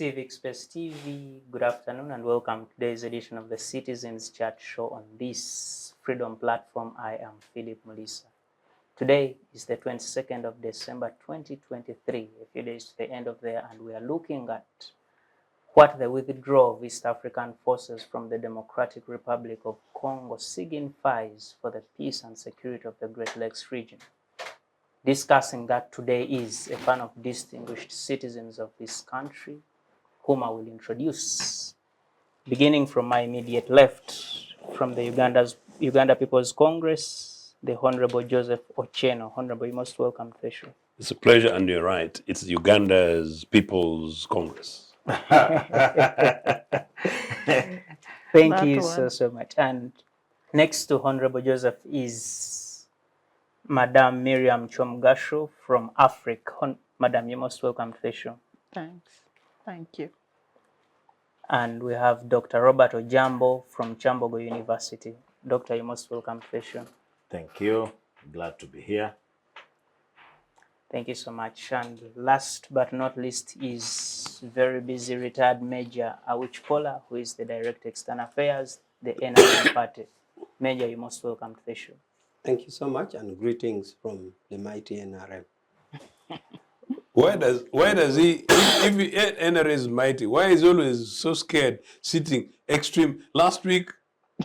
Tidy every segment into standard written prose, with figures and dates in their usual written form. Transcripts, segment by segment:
CivicSpaceTV, good afternoon and welcome to today's edition of the Citizens Chat Show on this Freedom platform. I am Phillip Muliisa. Today is the 22nd of December 2023, a few days to the end of the year, and we are looking at what the withdrawal of East African forces from the Democratic Republic of Congo signifies for the peace and security of the Great Lakes region. Discussing that today is a panel of distinguished citizens of this country, whom I will introduce. Beginning from my immediate left, from the Uganda People's Congress, the Honorable Joseph Ochieno. Honorable, you're most welcome to the show. It's a pleasure, and you're right. It's Uganda's People's Congress. Thank you so much. And next to Honorable Joseph is Madam Miriam Kyomugasho from Africa. Madam, you're most welcome to the show. Thanks. Thank you. And we have Dr. Robert Ojambo from Kyambogo University. Doctor, you're most welcome to the show. Thank you. Glad to be here. Thank you so much. And last but not least is very busy retired Major Awich Pollar, who is the Director External Affairs, the NRM party. Major, you're most welcome to the show. Thank you so much, and greetings from the mighty NRM. Why does he, if NRM is mighty, why is he always so scared, sitting extreme? Last week,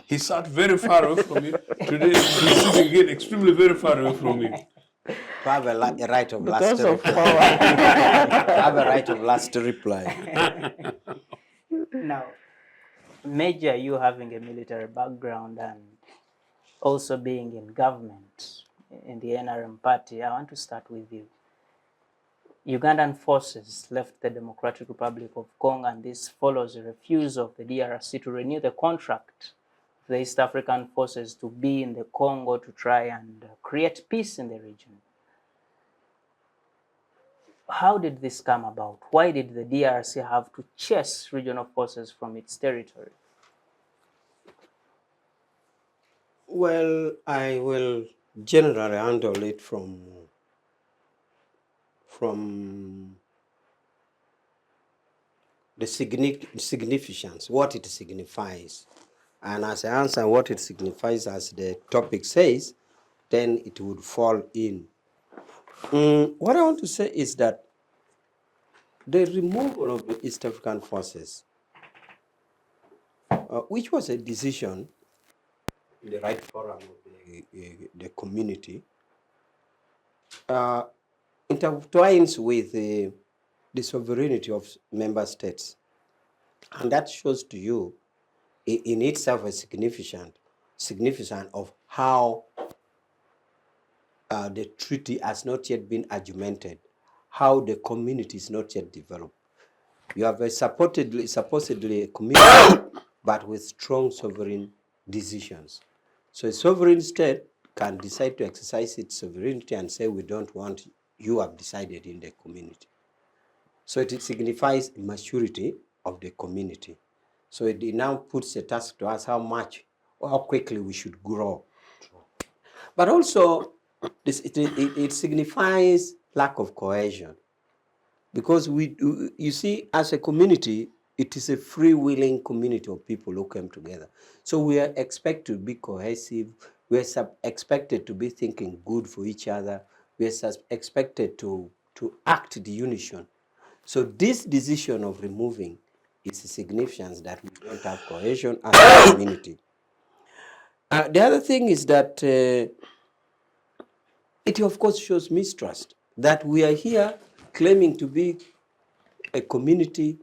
he sat very far away from me. Today, he's sitting again extremely very far away from me. I have a right of last reply. I have a right of last reply. Now, Major, you having a military background and also being in government in the NRM party, I want to start with you. Ugandan forces left the Democratic Republic of Congo, and this follows a refusal of the DRC to renew the contract of the East African forces to be in the Congo to try and create peace in the region. How did this come about? Why did the DRC have to chase regional forces from its territory? Well, I will generally handle it from the significance, what it signifies. And as I answer what it signifies, as the topic says, then it would fall in. What I want to say is that the removal of the East African forces, which was a decision in the right forum of the community, intertwines with the sovereignty of member states. And that shows to you in itself a significance of how the treaty has not yet been argumented, how the community is not yet developed. You have a supposedly a community, but with strong sovereign decisions. So a sovereign state can decide to exercise its sovereignty and say, we don't want, you have decided in the community. So it signifies maturity of the community. So it now puts a task to us how much or how quickly we should grow. But also, it signifies lack of cohesion. Because you see, as a community, it is a free-willing community of people who came together. So we are expected to be cohesive. We are expected to be thinking good for each other. We are expected to act the unison. So this decision of removing is a significance that we don't have cohesion as a community. The other thing is that it of course shows mistrust, that we are here claiming to be a community.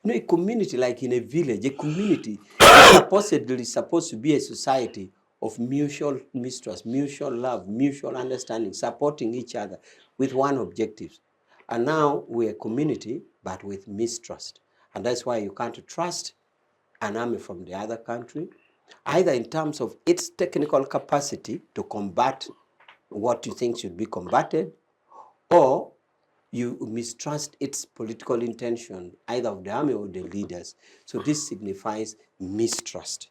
A community like in a village, a community is supposedly supposed to be a society of mutual mistrust, mutual love, mutual understanding, supporting each other with one objective. And now we're a community, but with mistrust. And that's why you can't trust an army from the other country, either in terms of its technical capacity to combat what you think should be combated, or you mistrust its political intention, either of the army or the leaders. So this signifies mistrust.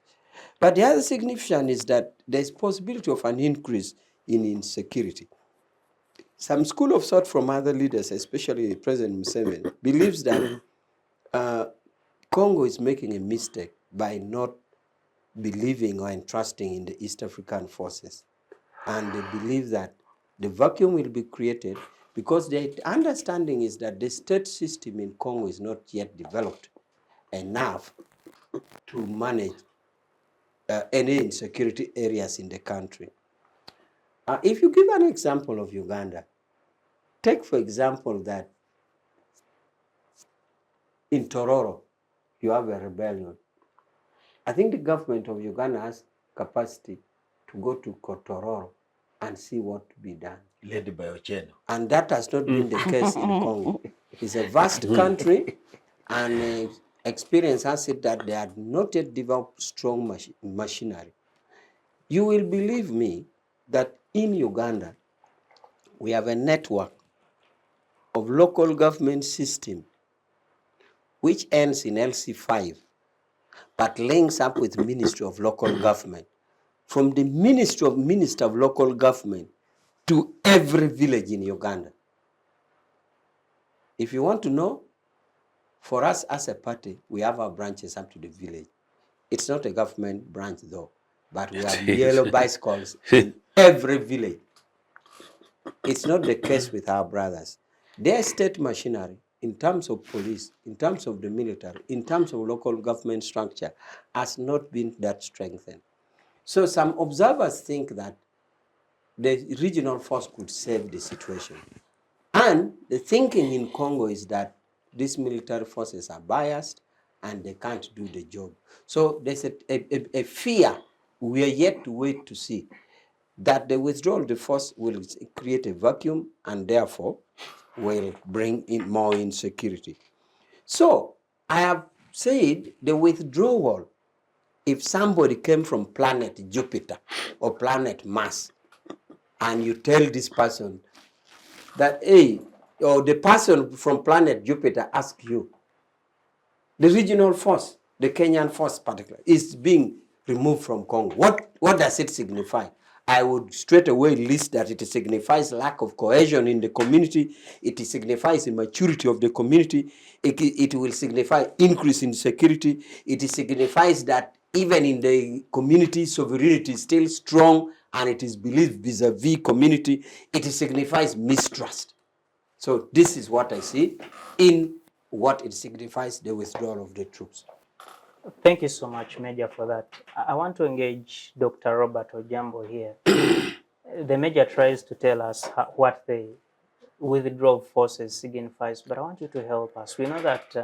But the other significance is that there's possibility of an increase in insecurity. Some school of thought from other leaders, especially President Museveni, believes that Congo is making a mistake by not believing or entrusting in the East African forces. And they believe that the vacuum will be created because the understanding is that the state system in Congo is not yet developed enough to manage any insecurity areas in the country. If you give an example of Uganda, take for example that in Tororo, you have a rebellion. I think the government of Uganda has capacity to go to Tororo and see what to be done. Led by Ochieno. And that has not been the case in Congo. It's a vast country, and experience has it that they have not yet developed strong machinery. You will believe me that in Uganda, we have a network of local government system which ends in LC5, but links up with Ministry of Local Government. From the Minister of Local Government to every village in Uganda. If you want to know, for us as a party, we have our branches up to the village. It's not a government branch though, but we have yellow bicycles in every village. It's not the case with our brothers. Their state machinery, in terms of police, in terms of the military, in terms of local government structure, has not been that strengthened. So some observers think that the regional force could save the situation. And the thinking in Congo is that these military forces are biased and they can't do the job. So there's a fear. We are yet to wait to see that the withdrawal of the force will create a vacuum and therefore will bring in more insecurity. So I have said the withdrawal, if somebody came from planet Jupiter or planet Mars, and you tell this person that, hey, or the person from planet Jupiter asks you, the regional force, the Kenyan force particularly, is being removed from Congo. What does it signify? I would straight away list that it signifies lack of cohesion in the community. It signifies immaturity of the community. It will signify increase in security. It signifies that even in the community, sovereignty is still strong and it is believed vis-a-vis community. It signifies mistrust. So this is what I see in what it signifies, the withdrawal of the troops. Thank you so much, Major, for that. I want to engage Dr. Robert Ojambo here. The Major tries to tell us what the withdrawal forces signifies, but I want you to help us. We know that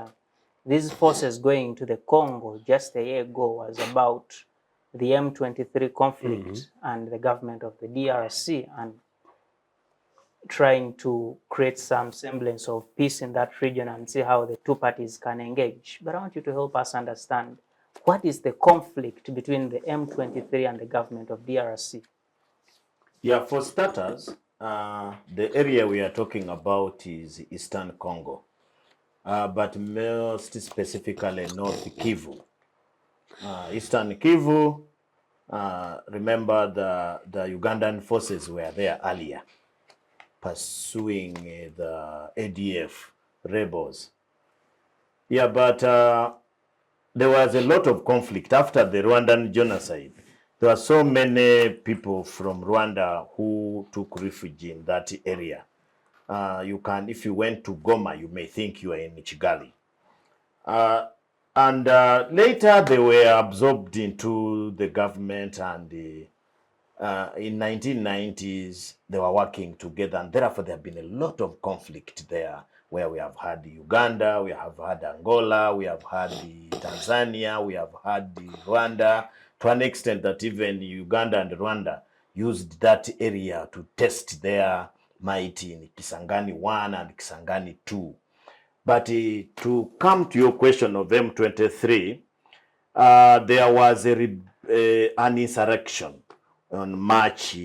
these forces going to the Congo just a year ago was about the M23 conflict and the government of the DRC and trying to create some semblance of peace in that region and see how the two parties can engage. But I want you to help us understand what is the conflict between the M23 and the government of DRC? Yeah, for starters, the area we are talking about is Eastern Congo, but most specifically North Kivu. Eastern Kivu, remember the Ugandan forces were there earlier, pursuing the ADF rebels. Yeah, but there was a lot of conflict after the Rwandan genocide. There were so many people from Rwanda who took refuge in that area. If you went to Goma, you may think you are in Kigali. And later they were absorbed into the government, and in 1990s they were working together, and therefore there have been a lot of conflict there, where we have had Uganda, we have had Angola, we have had Tanzania, we have had Rwanda, to an extent that even Uganda and Rwanda used that area to test their might in Kisangani 1 and Kisangani 2. But to come to your question of M23, there was an insurrection on March.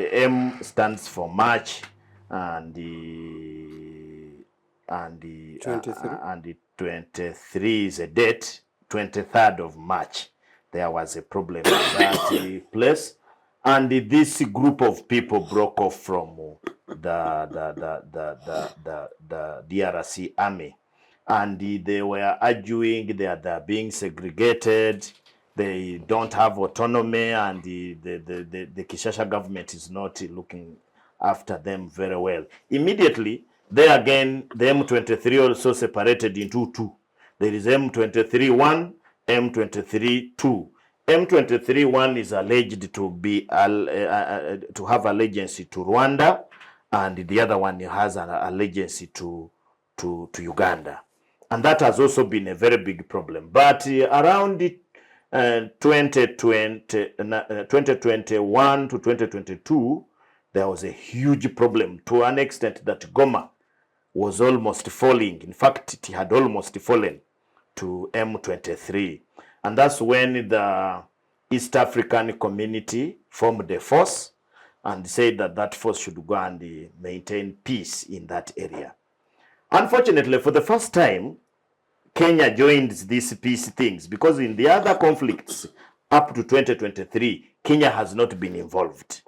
M stands for March, and the 23 is a date. 23rd of March, there was a problem in that place, and this group of people broke off from the DRC army, and they were arguing that they're being segregated, they don't have autonomy, and the Kinshasa government is not looking after them very well. Immediately, there again, the M23 also separated into two. There is M23-1, M23-2. M23-1 is alleged to be to have allegiance to Rwanda, and the other one has an allegiance to Uganda. And that has also been a very big problem. But around 2021 to 2022, there was a huge problem to an extent that Goma was almost falling. In fact, it had almost fallen to M23. And that's when the East African community formed a force and said that that force should go and maintain peace in that area. Unfortunately, for the first time, Kenya joined these peace things, because in the other conflicts up to 2023, Kenya has not been involved.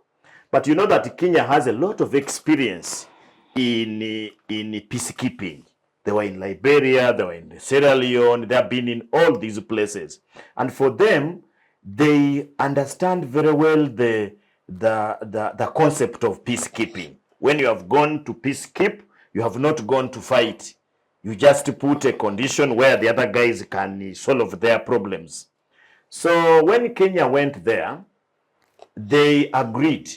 But you know that Kenya has a lot of experience in peacekeeping. They were in Liberia, they were in Sierra Leone, they have been in all these places. And for them, they understand very well the concept of peacekeeping. When you have gone to peacekeep, you have not gone to fight. You just put a condition where the other guys can solve their problems. So when Kenya went there, they agreed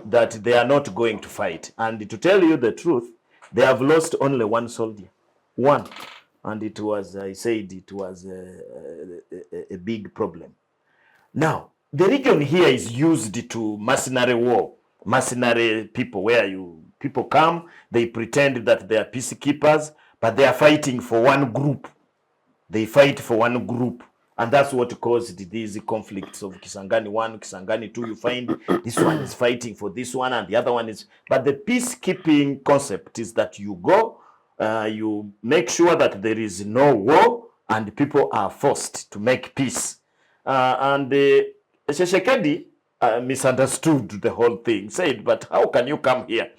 that they are not going to fight. And to tell you the truth, they have lost only one soldier. One. And it was, I said, it was a big problem. Now, the region here is used to mercenary war, mercenary people, where people come, they pretend that they are peacekeepers, but they are fighting for one group. They fight for one group. And that's what caused these conflicts of Kisangani 1, Kisangani 2. You find this one is fighting for this one and the other one is... But the peacekeeping concept is that you go, you make sure that there is no war and people are forced to make peace. And Tshisekedi misunderstood the whole thing, said, but how can you come here?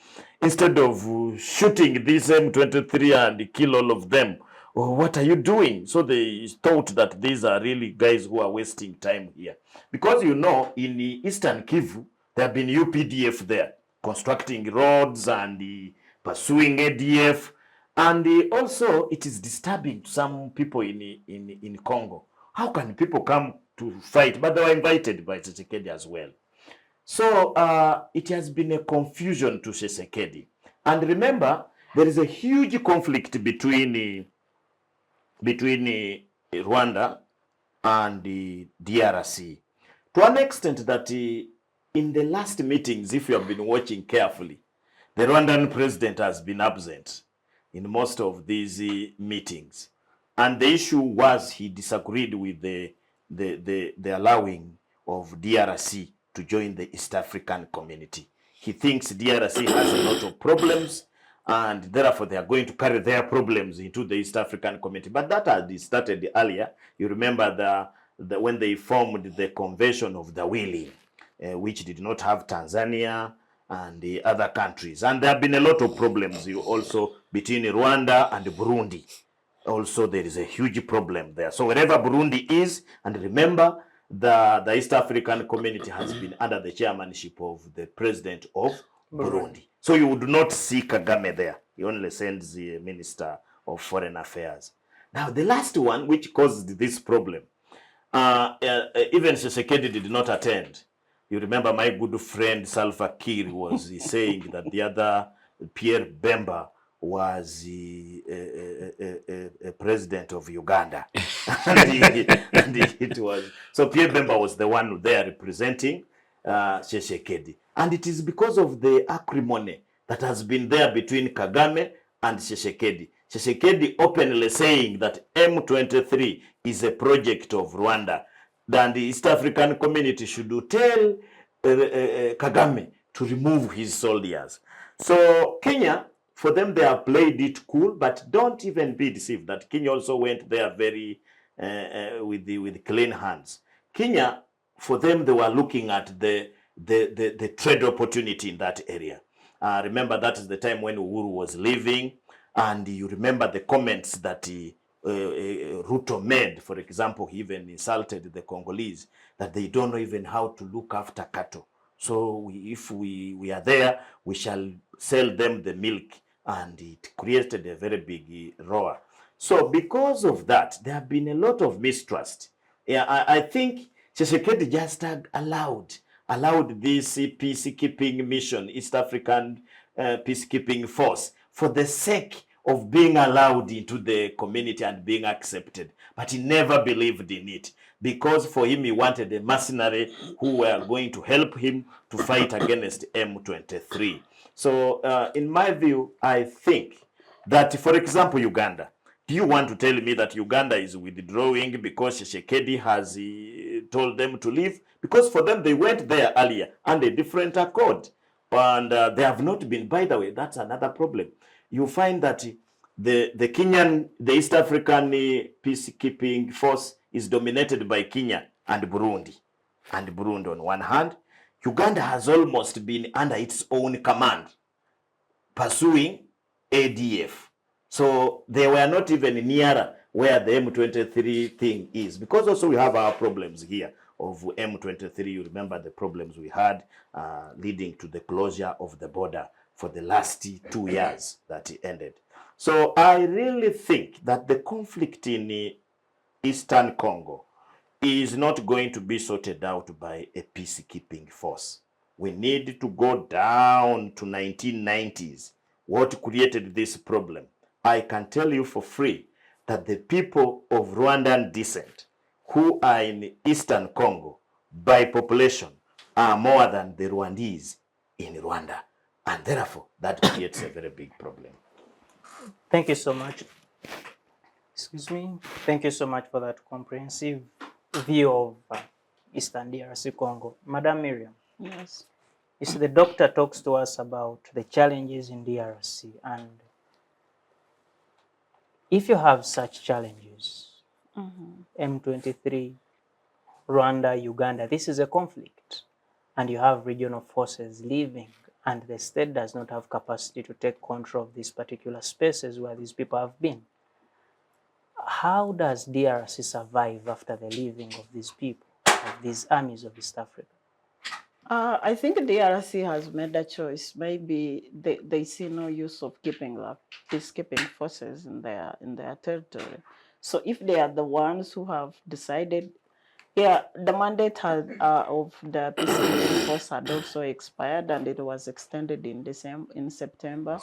Instead of shooting this M23 and kill all of them, what are you doing? So they thought that these are really guys who are wasting time here. Because you know, in the Eastern Kivu, there have been UPDF there, constructing roads and pursuing ADF. And also, it is disturbing to some people in Congo. How can people come to fight? But they were invited by Tshisekedi as well. So it has been a confusion to Tshisekedi. And remember, there is a huge conflict between Rwanda and the DRC. To an extent that in the last meetings, if you have been watching carefully, the Rwandan president has been absent in most of these meetings. And the issue was he disagreed with the allowing of DRC to join the East African community. He thinks DRC has a lot of problems, and therefore they are going to carry their problems into the East African community. But that had started earlier. You remember when they formed the Convention of the Willing, which did not have Tanzania and the other countries. And there have been a lot of problems also between Rwanda and Burundi. Also, there is a huge problem there. So wherever Burundi is, and remember, the East African community has been under the chairmanship of the president of Burundi. So you would not see Kagame there. He only sends the Minister of Foreign Affairs. Now, the last one, which caused this problem, even Tshisekedi did not attend. You remember my good friend Salva Kiir was saying that the other Pierre Bemba was a president of Uganda. and it was, so Pierre Bemba was the one there representing Tshisekedi. And it is because of the acrimony that has been there between Kagame and Tshisekedi. Tshisekedi openly saying that M23 is a project of Rwanda. Then the East African community should tell Kagame to remove his soldiers. So Kenya, for them, they have played it cool, but don't even be deceived that Kenya also went there very with clean hands. Kenya, for them, they were looking at the trade opportunity in that area. Remember, that is the time when Uhuru was leaving, And you remember the comments that Ruto made, for example. He even insulted the Congolese that they don't know even how to look after cattle. So if we are there, we shall sell them the milk. And it created a very big roar. So because of that, there have been a lot of mistrust. Yeah, I think Tshisekedi just allowed this peacekeeping mission, East African peacekeeping force, for the sake of being allowed into the community and being accepted. But he never believed in it, because for him, he wanted a mercenary who were going to help him to fight against M23. So in my view, I think that, for example, Uganda, do you want to tell me that Uganda is withdrawing because Tshisekedi has told them to leave? Because for them, they went there earlier under a different accord. And they have not been, by the way, that's another problem. You find that the East African peacekeeping force is dominated by Kenya and Burundi. And Burundi on one hand, Uganda has almost been under its own command, pursuing ADF. So they were not even nearer where the M23 thing is, because also we have our problems here of M23. You remember the problems we had leading to the closure of the border for the last 2 years that it ended. So I really think that the conflict in Eastern Congo is not going to be sorted out by a peacekeeping force. We need to go down to 1990s. What created this problem? I can tell you for free that the people of Rwandan descent who are in Eastern Congo by population are more than the Rwandese in Rwanda. And therefore, that creates a very big problem. Thank you so much. Excuse me. Thank you so much for that comprehensive view of Eastern DRC Congo. Madam Miriam. Yes. You see, the doctor talks to us about the challenges in DRC, and if you have such challenges, M23, Rwanda, Uganda, this is a conflict, and you have regional forces leaving, and the state does not have capacity to take control of these particular spaces where these people have been. How does DRC survive after the leaving of these people, of these armies of East Africa? I think DRC has made a choice. Maybe they see no use of keeping the peacekeeping forces in their territory. So if they are the ones who have decided, the mandate of the peacekeeping force had also expired, and it was extended in September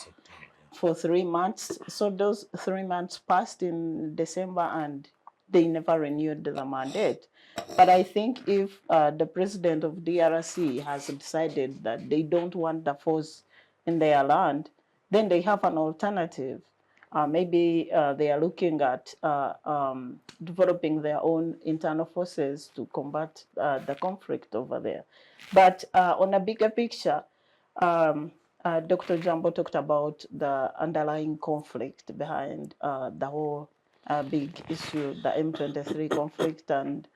for 3 months. So those 3 months passed in December, and they never renewed the mandate. But I think if the president of DRC has decided that they don't want the force in their land, then they have an alternative. Maybe they are looking at developing their own internal forces to combat the conflict over there. But on a bigger picture, Dr. Ojambo talked about the underlying conflict behind the whole big issue, the M23 conflict, and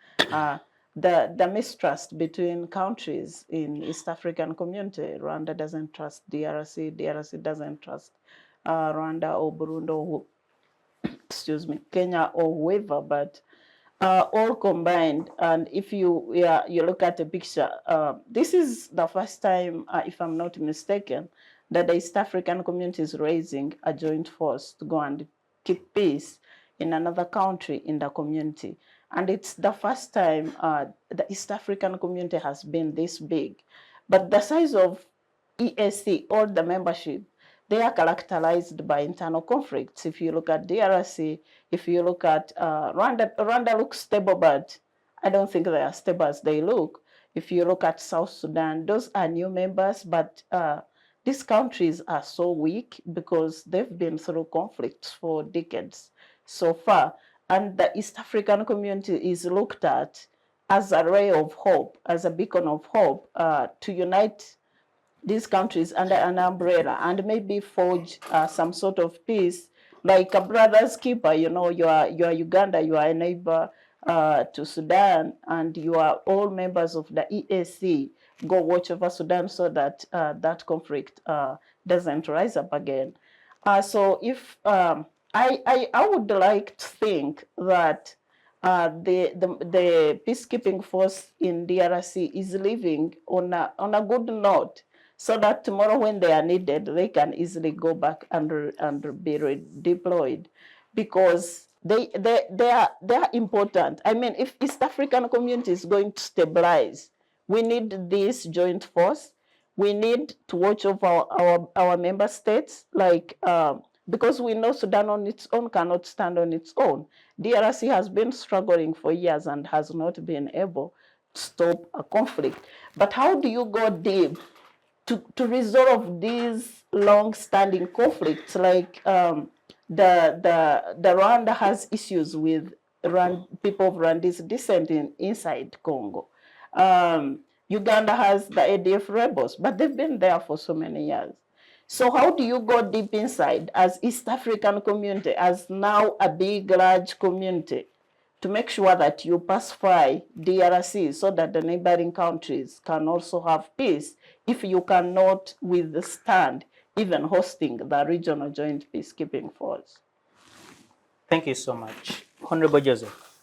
the mistrust between countries in East African community. Rwanda doesn't trust DRC, DRC doesn't trust Rwanda or Burundi or, excuse me, Kenya or whoever, but all combined. And if you look at the picture, this is the first time, if I'm not mistaken, that the East African community is raising a joint force to go and keep peace in another country in the community. And it's the first time the East African community has been this big. But the size of EAC, all the membership, they are characterized by internal conflicts. If you look at DRC, if you look at Rwanda looks stable, but I don't think they are stable as they look. If you look at South Sudan, those are new members, but these countries are so weak because they've been through conflicts for decades so far. And the East African community is looked at as a ray of hope, as a beacon of hope to unite these countries under an umbrella and maybe forge some sort of peace, like a brother's keeper. You know, you are Uganda, you are a neighbor to Sudan, and you are all members of the EAC. Go watch over Sudan so that that conflict doesn't rise up again. So if I would like to think that the peacekeeping force in DRC is living on a good note, so that tomorrow when they are needed, they can easily go back and be redeployed, because they are important. I mean, if East African community is going to stabilize, we need this joint force. We need to watch over our member states, like because we know Sudan on its own cannot stand on its own. DRC has been struggling for years and has not been able to stop a conflict. But how do you go deep to resolve these long-standing conflicts? Like the Rwanda has issues with people of Rwandese descent inside Congo. Uganda has the ADF rebels, but they've been there for so many years. So how do you go deep inside as East African community, as now a big, large community, to make sure that you pacify DRC so that the neighboring countries can also have peace, if you cannot withstand even hosting the regional joint peacekeeping force? Thank you so much. Honorable Joseph,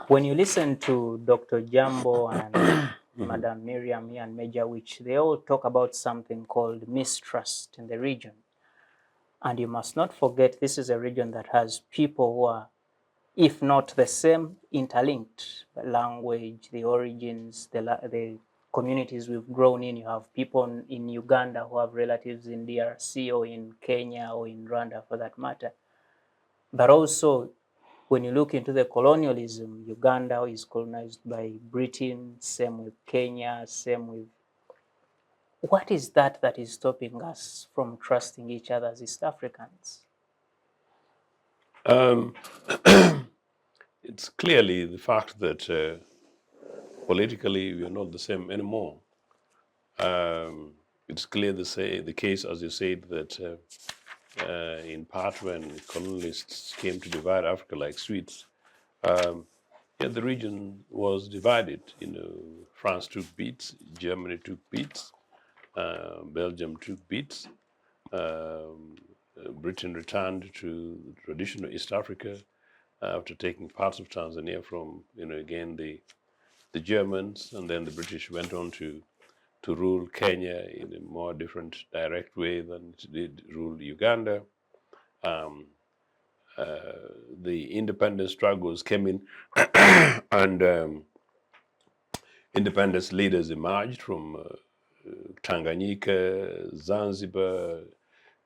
when you listen to Dr. Ojambo and Madam Miriam and Major Awich, they all talk about something called mistrust in the region. And you must not forget, this is a region that has people who are, if not the same, interlinked. The language, the origins, the communities we've grown in. You have people in Uganda who have relatives in DRC or in Kenya or in Rwanda for that matter. But also, when you look into the colonialism, Uganda is colonized by Britain, same with Kenya, same with... What is that is stopping us from trusting each other as East Africans? It's clearly the fact that politically we are not the same anymore. It's clear the case, as you said, that in part when colonialists came to divide Africa like sweets, the region was divided. France took bits, Germany took bits, Belgium took bits, Britain returned to traditional East Africa after taking parts of Tanzania from, again, the Germans, and then the British went on to rule Kenya in a more different, direct way than it did rule Uganda. The independence struggles came in, and independence leaders emerged from Tanganyika, Zanzibar,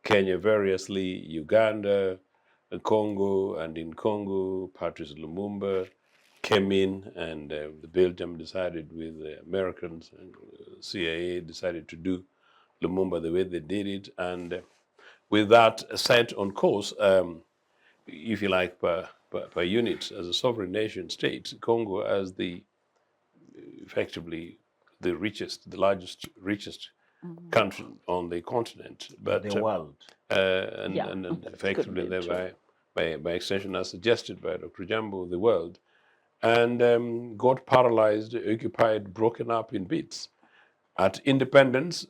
Kenya variously, Uganda, Congo, and in Congo, Patrice Lumumba came in, and the Belgium decided with the Americans and CIA decided to do Lumumba the way they did it, and with that set on course, if you like, per unit, as a sovereign nation state, Congo as effectively the largest, richest country on the continent, but the world. And effectively thereby, by extension, as suggested by Dr. Ojambo, the world, and got paralyzed, occupied, broken up in bits. At independence,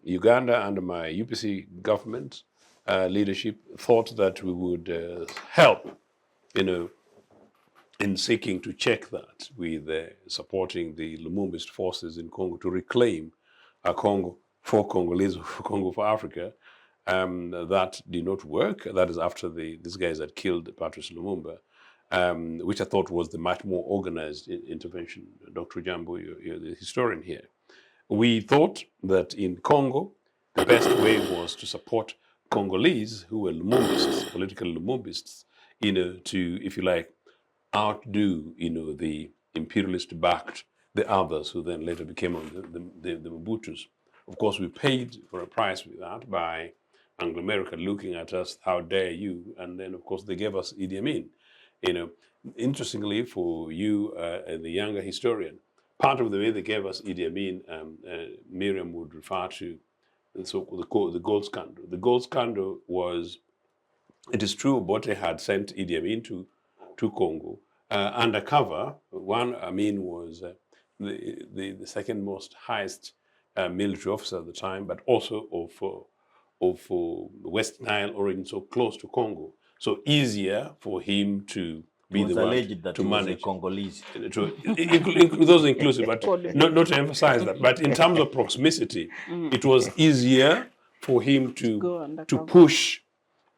Uganda, under my UPC government leadership, thought that we would help, in seeking to check that with supporting the Lumumbist forces in Congo to reclaim Congo for Congolese, for Congo for Africa. That did not work. That is after these guys had killed Patrice Lumumba, which I thought was the much more organized intervention. Dr. Ojambo, you're the historian here. We thought that in Congo, the best way was to support Congolese who were Lumumbists, political Lumumbists, to, if you like, outdo, the imperialist-backed, the others who then later became the Mobutus. Of course, we paid for a price with that by Anglo-America looking at us, how dare you? And then, of course, they gave us Idi Amin. Interestingly, for you, the younger historian, part of the way they gave us Idi Amin, Miriam would refer to the gold scandal. The gold scandal was, it is true, Bote had sent Idi Amin to Congo undercover. One, Amin was the second most highest military officer at the time, but also West Nile origin, so close to Congo. So easier for him to be It was the one alleged that to he was a manage. Congolese. Those are inclusive, but not to emphasize that. But in terms of proximity, it was easier for him Go to undercover. push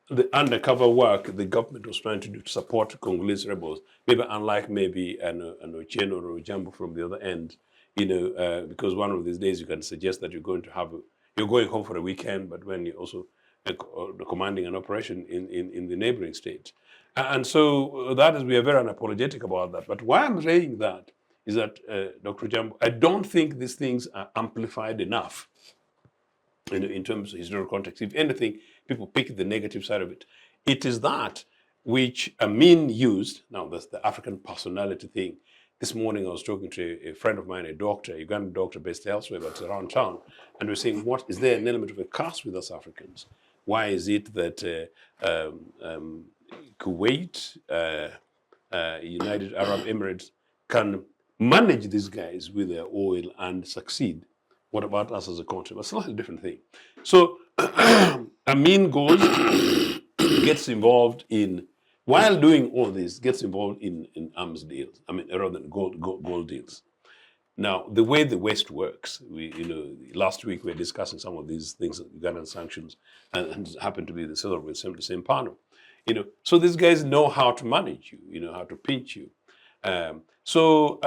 the undercover work the government was trying to do to support Congolese rebels. Maybe unlike maybe an Ochieno or Ojambo from the other end, because one of these days you can suggest that you're going home for a weekend, but when you're also commanding an operation in the neighboring state. And so that is, we are very unapologetic about that. But why I'm saying that is that, Dr. Ojambo, I don't think these things are amplified enough in terms of historical context. If anything, people pick the negative side of it. It is that which Amin used. Now, that's the African personality thing. This morning I was talking to a friend of mine, a doctor, a Ugandan doctor based elsewhere, but around town, and we're saying, what is there an element of a caste with us Africans? Why is it that Kuwait, United Arab Emirates can manage these guys with their oil and succeed? What about us as a country? It's a slightly different thing. So Amin gets involved in, while doing all this, gets involved in arms deals. I mean, rather than gold deals. Now, the way the West works, last week we were discussing some of these things, Ugandan sanctions, and happened to be the same panel. So these guys know how to manage you, how to pinch you. So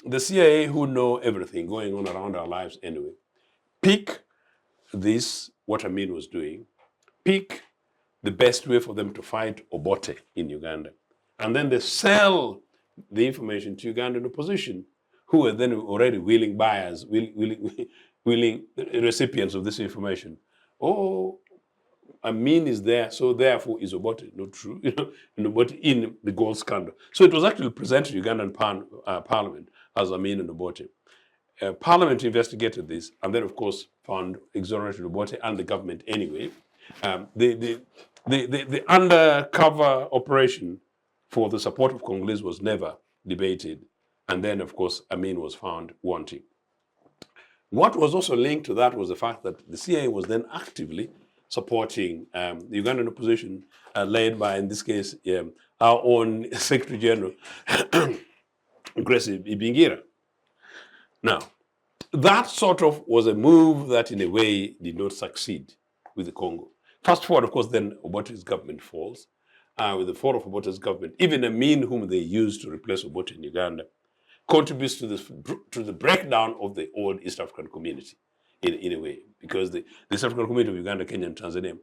the CIA, who know everything going on around our lives anyway, pick this, what Amin was doing, pick the best way for them to fight Obote in Uganda. And then they sell the information to Ugandan opposition, who are then already willing buyers, willing recipients of this information. Oh, Amin is there, so therefore is Obote. Not true, but in the gold scandal. So it was actually presented to Ugandan Parliament as Amin and Obote. Parliament investigated this, and then of course found exonerated Obote and the government anyway. The undercover operation for the support of Congolese was never debated, and then of course Amin was found wanting. What was also linked to that was the fact that the CIA was then actively supporting the Ugandan opposition, led by, in this case, our own Secretary General, Grace Ibingira. Now, that sort of was a move that in a way did not succeed with the Congo. Fast forward, of course, then Obote's government falls. With the fall of Obote's government, even Amin, whom they used to replace Obote in Uganda, contributes to the breakdown of the old East African community in a way, because the East African community of Uganda, Kenya, and Tanzania,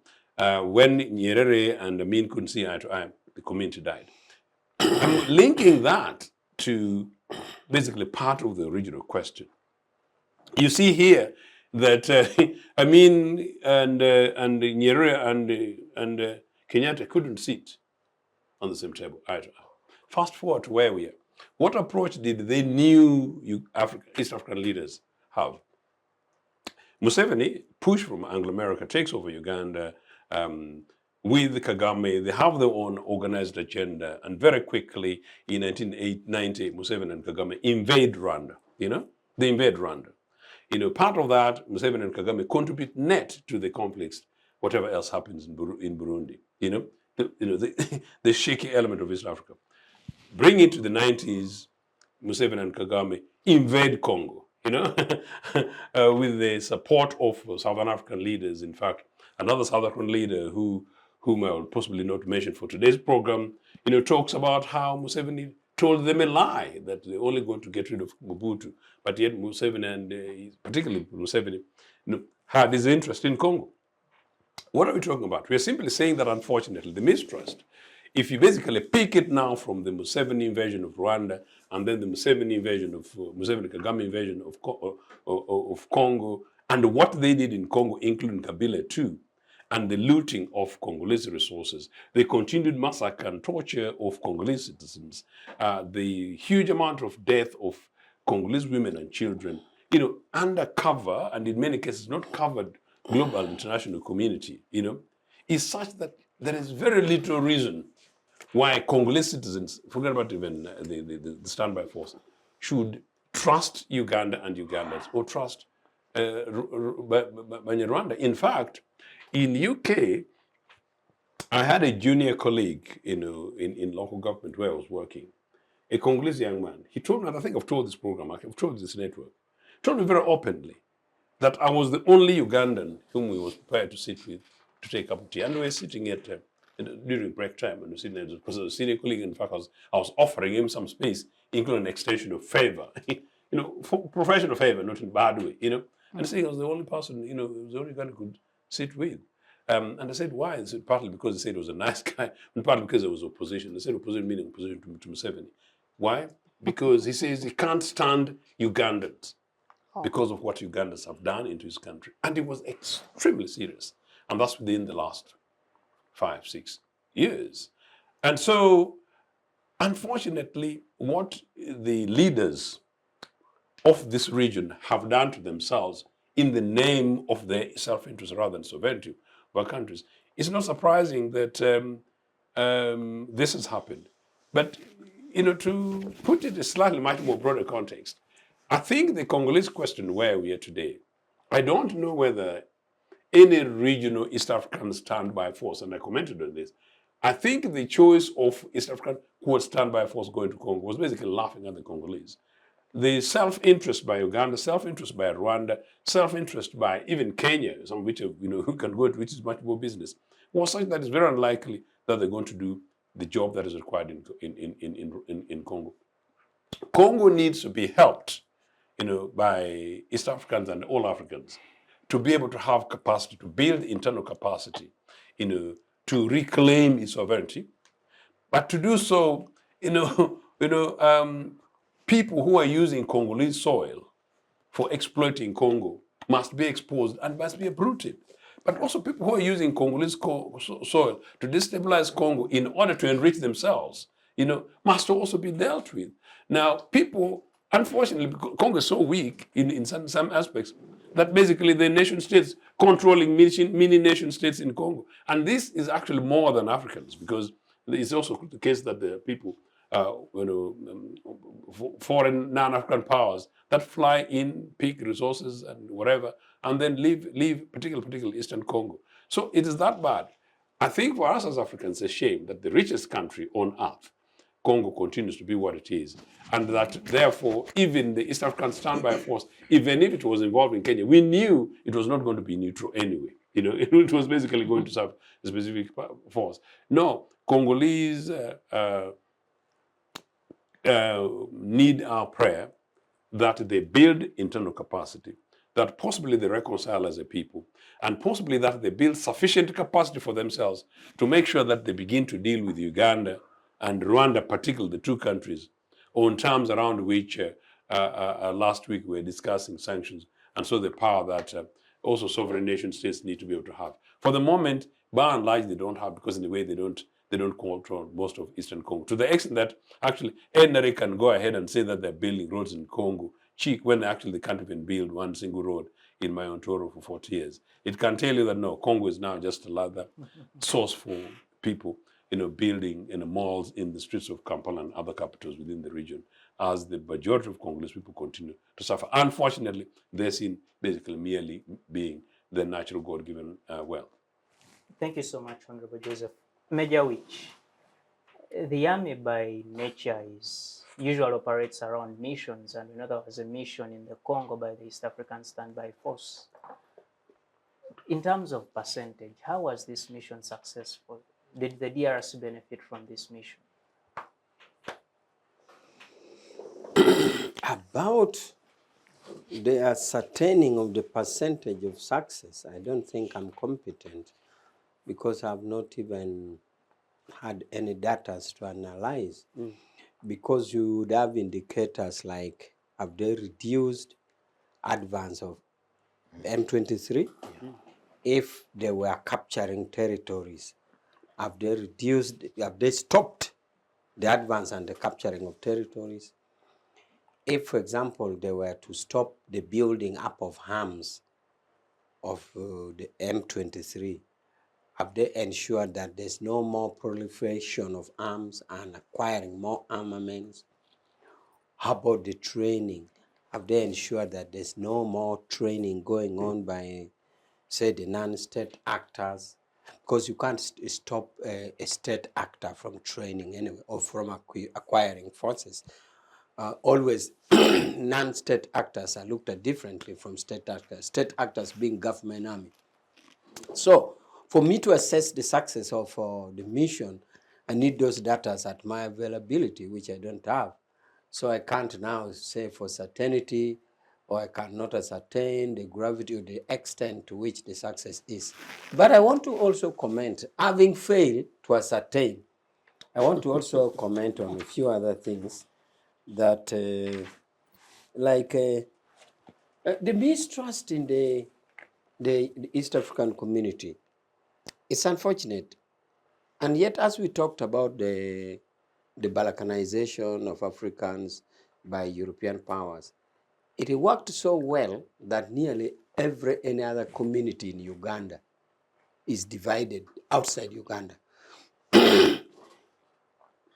when Nyerere and Amin couldn't see eye to eye, the community died. I'm linking that to basically part of the original question. You see here that Amin and Nyerere and Kenyatta couldn't sit on the same table eye to eye. Fast forward to where we are. What approach did the new East African leaders have? Museveni, pushed from Anglo-America, takes over Uganda with Kagame. They have their own organized agenda, and very quickly in 1990, Museveni and Kagame invade Rwanda. They invade Rwanda. Part of that, Museveni and Kagame contribute net to the conflicts, whatever else happens in Burundi. The shaky element of East Africa. Bring it to the 90s, Museveni and Kagame invade Congo, with the support of Southern African leaders. In fact, another South African leader whom I will possibly not mention for today's program, talks about how Museveni told them a lie, that they're only going to get rid of Mobutu, but yet Museveni, and particularly Museveni, had his interest in Congo. What are we talking about? We are simply saying that, unfortunately, the mistrust, if you basically pick it now from the Museveni invasion of Rwanda, and then the Museveni invasion of Museveni-Kagame invasion of Congo, and what they did in Congo, including Kabila too, and the looting of Congolese resources, the continued massacre and torture of Congolese citizens, the huge amount of death of Congolese women and children, undercover, and in many cases not covered global international community, is such that there is very little reason why Congolese citizens, forget about even the standby force, should trust Uganda and Ugandans, or trust Rwanda. In fact, In UK, I had a junior colleague, in local government where I was working, a Congolese young man. He told me, and I think I've told this program, I've told this network, told me very openly that I was the only Ugandan whom he was prepared to sit with to take up tea. And we were sitting at during break time, and we sitting there because a senior colleague. In fact, I was offering him some space, including an extension of favor, for professional favor, not in a bad way, And saying I was the only person, the only guy who could sit with. And I said, why? They said, partly because they said he was a nice guy, and partly because there was opposition. They said opposition meaning opposition to Museveni. Why? Because he says he can't stand Ugandans because of what Ugandans have done into his country. And it was extremely serious. And that's within the last 5-6 years. And so, unfortunately, what the leaders of this region have done to themselves in the name of their self-interest rather than sovereignty of our countries, it's not surprising that this has happened. But, to put it in a slightly much more broader context, I think the Congolese question where we are today, I don't know whether any regional East African standby force, and I commented on this, I think the choice of East African quote standby force going to Congo was basically laughing at the Congolese. The self-interest by Uganda, self-interest by Rwanda, self-interest by even Kenya, some of which who can go to, which is much more business, was such that it's very unlikely that they're going to do the job that is required in Congo. Congo needs to be helped, by East Africans and all Africans to be able to have capacity, to build internal capacity, to reclaim its sovereignty. But to do so, people who are using Congolese soil for exploiting Congo must be exposed and must be uprooted. But also people who are using Congolese soil to destabilize Congo in order to enrich themselves, must also be dealt with. Now, people, unfortunately, Congo is so weak in some aspects that basically the nation states controlling mini nation states in Congo. And this is actually more than Africans, because it's also the case that the people, foreign non-African powers that fly in, pick resources and whatever, and then leave particularly Eastern Congo. So it is that bad. I think for us as Africans, it's a shame that the richest country on earth, Congo, continues to be what it is. And that therefore, even the East African standby force, even if it was involved in Kenya, we knew it was not going to be neutral anyway. It was basically going to serve a specific force. No, Congolese need our prayer that they build internal capacity, that possibly they reconcile as a people, and possibly that they build sufficient capacity for themselves to make sure that they begin to deal with Uganda and Rwanda, particularly the two countries, on terms around which last week we were discussing sanctions, and so the power that also sovereign nation states need to be able to have. For the moment, by and large, they don't have, because in a way they don't control most of Eastern Congo, to the extent that actually NRA can go ahead and say that they're building roads in Congo cheap when actually they can't even build one single road in my own Toro for 40 years. It can tell you that no, Congo is now just another source for people, building malls in the streets of Kampala and other capitals within the region, as the majority of Congolese people continue to suffer. Unfortunately, they're seen basically merely being the natural God-given wealth. Thank you so much, Honorable Joseph. Major Awich, the army by nature usually operates around missions, and we know there was a mission in the Congo by the East African Standby Force. In terms of percentage, how was this mission successful? Did the DRC benefit from this mission? About the ascertaining of the percentage of success, I don't think I'm competent, because I've not even had any data to analyze. Because you would have indicators like, have they reduced advance of M23? If they were capturing territories, have they stopped the advance and the capturing of territories? If, for example, they were to stop the building up of arms of the M23, have they ensured that there's no more proliferation of arms and acquiring more armaments? How about the training? Have they ensured that there's no more training going on by say the non-state actors, because you can't stop a state actor from training anyway, or from acquiring forces. Always non-state actors are looked at differently from state actors. State actors being government army. So for me to assess the success of the mission, I need those data at my availability, which I don't have. So I can't now say for certainty, or I cannot ascertain the gravity or the extent to which the success is. But I want to also comment, having failed to ascertain, I want to also comment on a few other things that, the mistrust in the East African community. It's unfortunate. And yet, as we talked about the Balkanization of Africans by European powers, it worked so well that nearly any other community in Uganda is divided outside Uganda.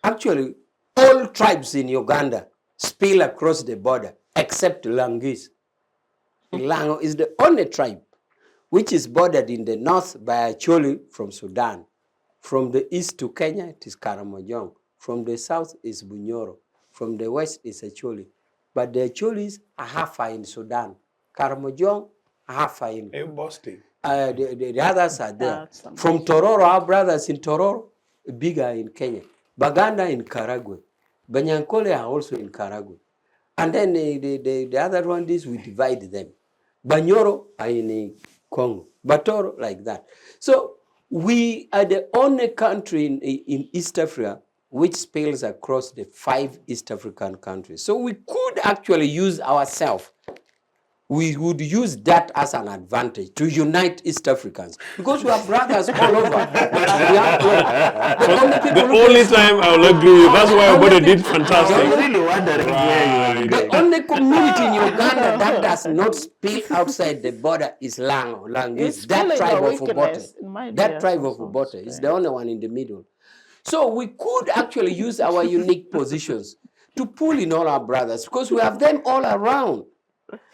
Actually, all tribes in Uganda spill across the border except Langis. Lango is the only tribe which is bordered in the north by Acholi from Sudan. From the east to Kenya, it is Karamojong. From the south is Bunyoro. From the west is Acholi. But the Acholis are half in Sudan. Karamojong, half in. Boston. The others are there. From Tororo, our brothers in Tororo, bigger in Kenya. Baganda in Karagwe. Banyankole are also in Karagwe. And then the other one is we divide them. Banyoro are in Congo. Batoro, like that. So we are the only country in East Africa which spills across the 5 East African countries. So we could actually use ourselves. We would use that as an advantage to unite East Africans, because we have brothers all over. The only time I will agree with you, that's why everybody did fantastic. I'm really wondering where you The only community in Uganda that does not spill outside the border is Lango. Lango is that tribe of Obote. That tribe of Obote is the only one in the middle. So we could actually use our unique positions to pull in all our brothers, because we have them all around.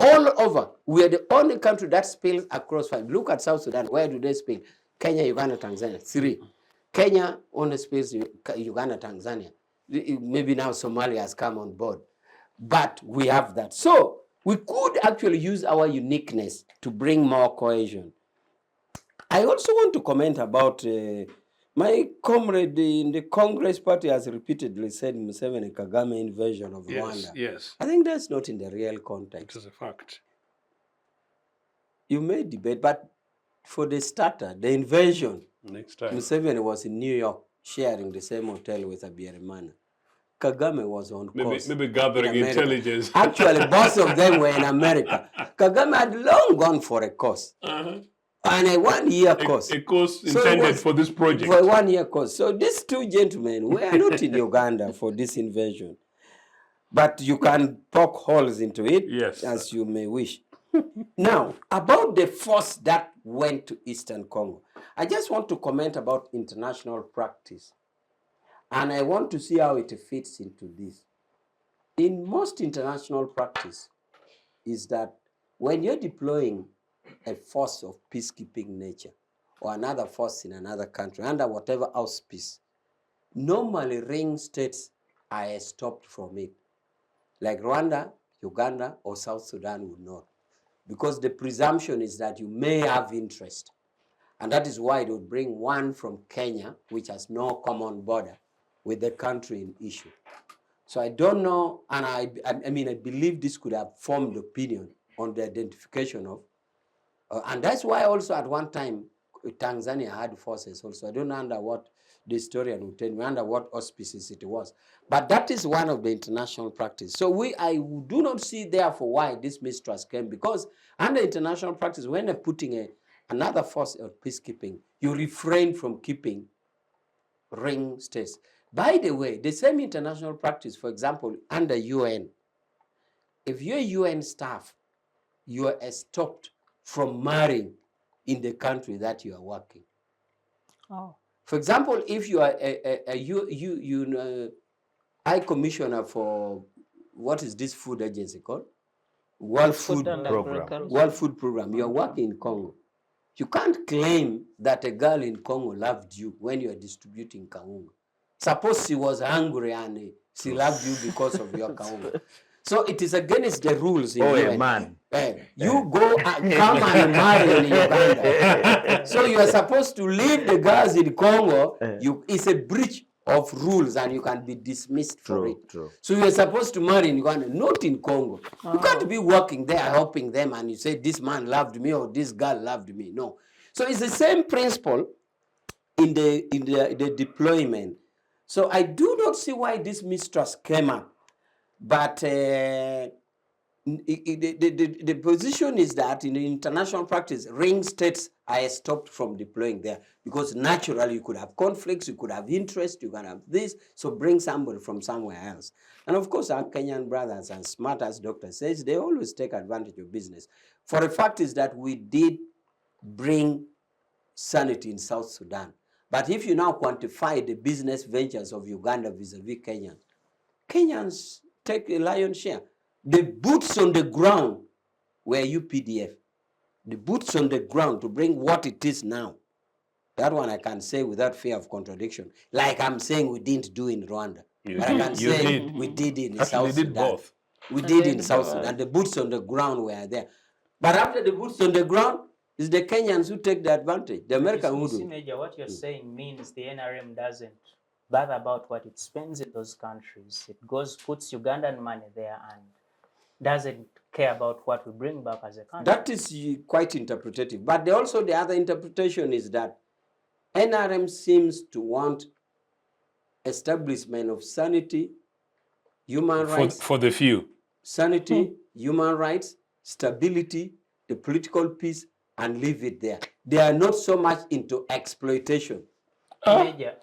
All over. We are the only country that spills across 5. Look at South Sudan. Where do they spill? Kenya, Uganda, Tanzania. 3. Kenya only spills Uganda, Tanzania. Maybe now Somalia has come on board. But we have that. So we could actually use our uniqueness to bring more cohesion. I also want to comment about my comrade in the Congress party has repeatedly said Museveni Kagame invasion of Rwanda. Yes. I think that's not in the real context. It is a fact. You may debate, but for the starter, the invasion, Next time. Museveni was in New York sharing the same hotel with Abiyarimana. Kagame was on course. Maybe gathering intelligence. Actually, both of them were in America. Kagame had long gone for a course. And a 1-year course. A course intended for this project. For a 1-year course. So these two gentlemen were not in Uganda for this invasion. But you can poke holes into it as you may wish. Now, about the force that went to Eastern Congo, I just want to comment about international practice. And I want to see how it fits into this. In most international practice is that when you're deploying a force of peacekeeping nature or another force in another country under whatever auspice, normally ring states are stopped from it. Like Rwanda, Uganda, or South Sudan would not. Because the presumption is that you may have interest. And that is why it would bring one from Kenya, which has no common border with the country in issue. So I don't know, and I believe this could have formed opinion on the identification of, and that's why also at one time Tanzania had forces also. I don't know under what the historian will tell me, under what auspices it was. But that is one of the international practice. So I do not see therefore why this mistrust came, because under international practice, when they're putting another force of peacekeeping, you refrain from keeping ring states. By the way, the same international practice, for example, under UN, if you're UN staff, you are stopped from marrying in the country that you are working. Oh. For example, if you are High Commissioner for, what is this food agency called? World Food Program. World Food Program. You are working in Congo. You can't claim that a girl in Congo loved you when you are distributing kaunga. Suppose she was hungry and she loved you because of your kaunga. So it is against the rules in UN. Man. You go and come and marry in Uganda. So you are supposed to leave the girls in Congo. It's a breach of rules and you can be dismissed for it. True. So you are supposed to marry in Uganda, not in Congo. You can't be working there helping them and you say this man loved me or this girl loved me. No. So it's the same principle in the deployment. So I do not see why this mistrust came up. But the position is that in the international practice, ring states are stopped from deploying there because naturally you could have conflicts, you could have interest, you can have this, so bring somebody from somewhere else. And of course, our Kenyan brothers, and smart as Doctor says, they always take advantage of business. For the fact is that we did bring sanity in South Sudan. But if you now quantify the business ventures of Uganda vis-a-vis Kenyans take a lion's share. The boots on the ground were UPDF. The boots on the ground to bring what it is now. That one I can say without fear of contradiction. Like I'm saying we didn't do in Rwanda. But I can say we did in South Sudan. Both. We did in South Sudan. The boots on the ground were there. But after the boots on the ground, it's the Kenyans who take the advantage. The American who do. Major, what you're saying means the NRM doesn't bother about what it spends in those countries. It goes, puts Ugandan money there and doesn't care about what we bring back as a country. That is quite interpretative. But also the other interpretation is that NRM seems to want establishment of sanity, human rights. For the few. Sanity, human rights, stability, the political peace, and leave it there. They are not so much into exploitation. Major.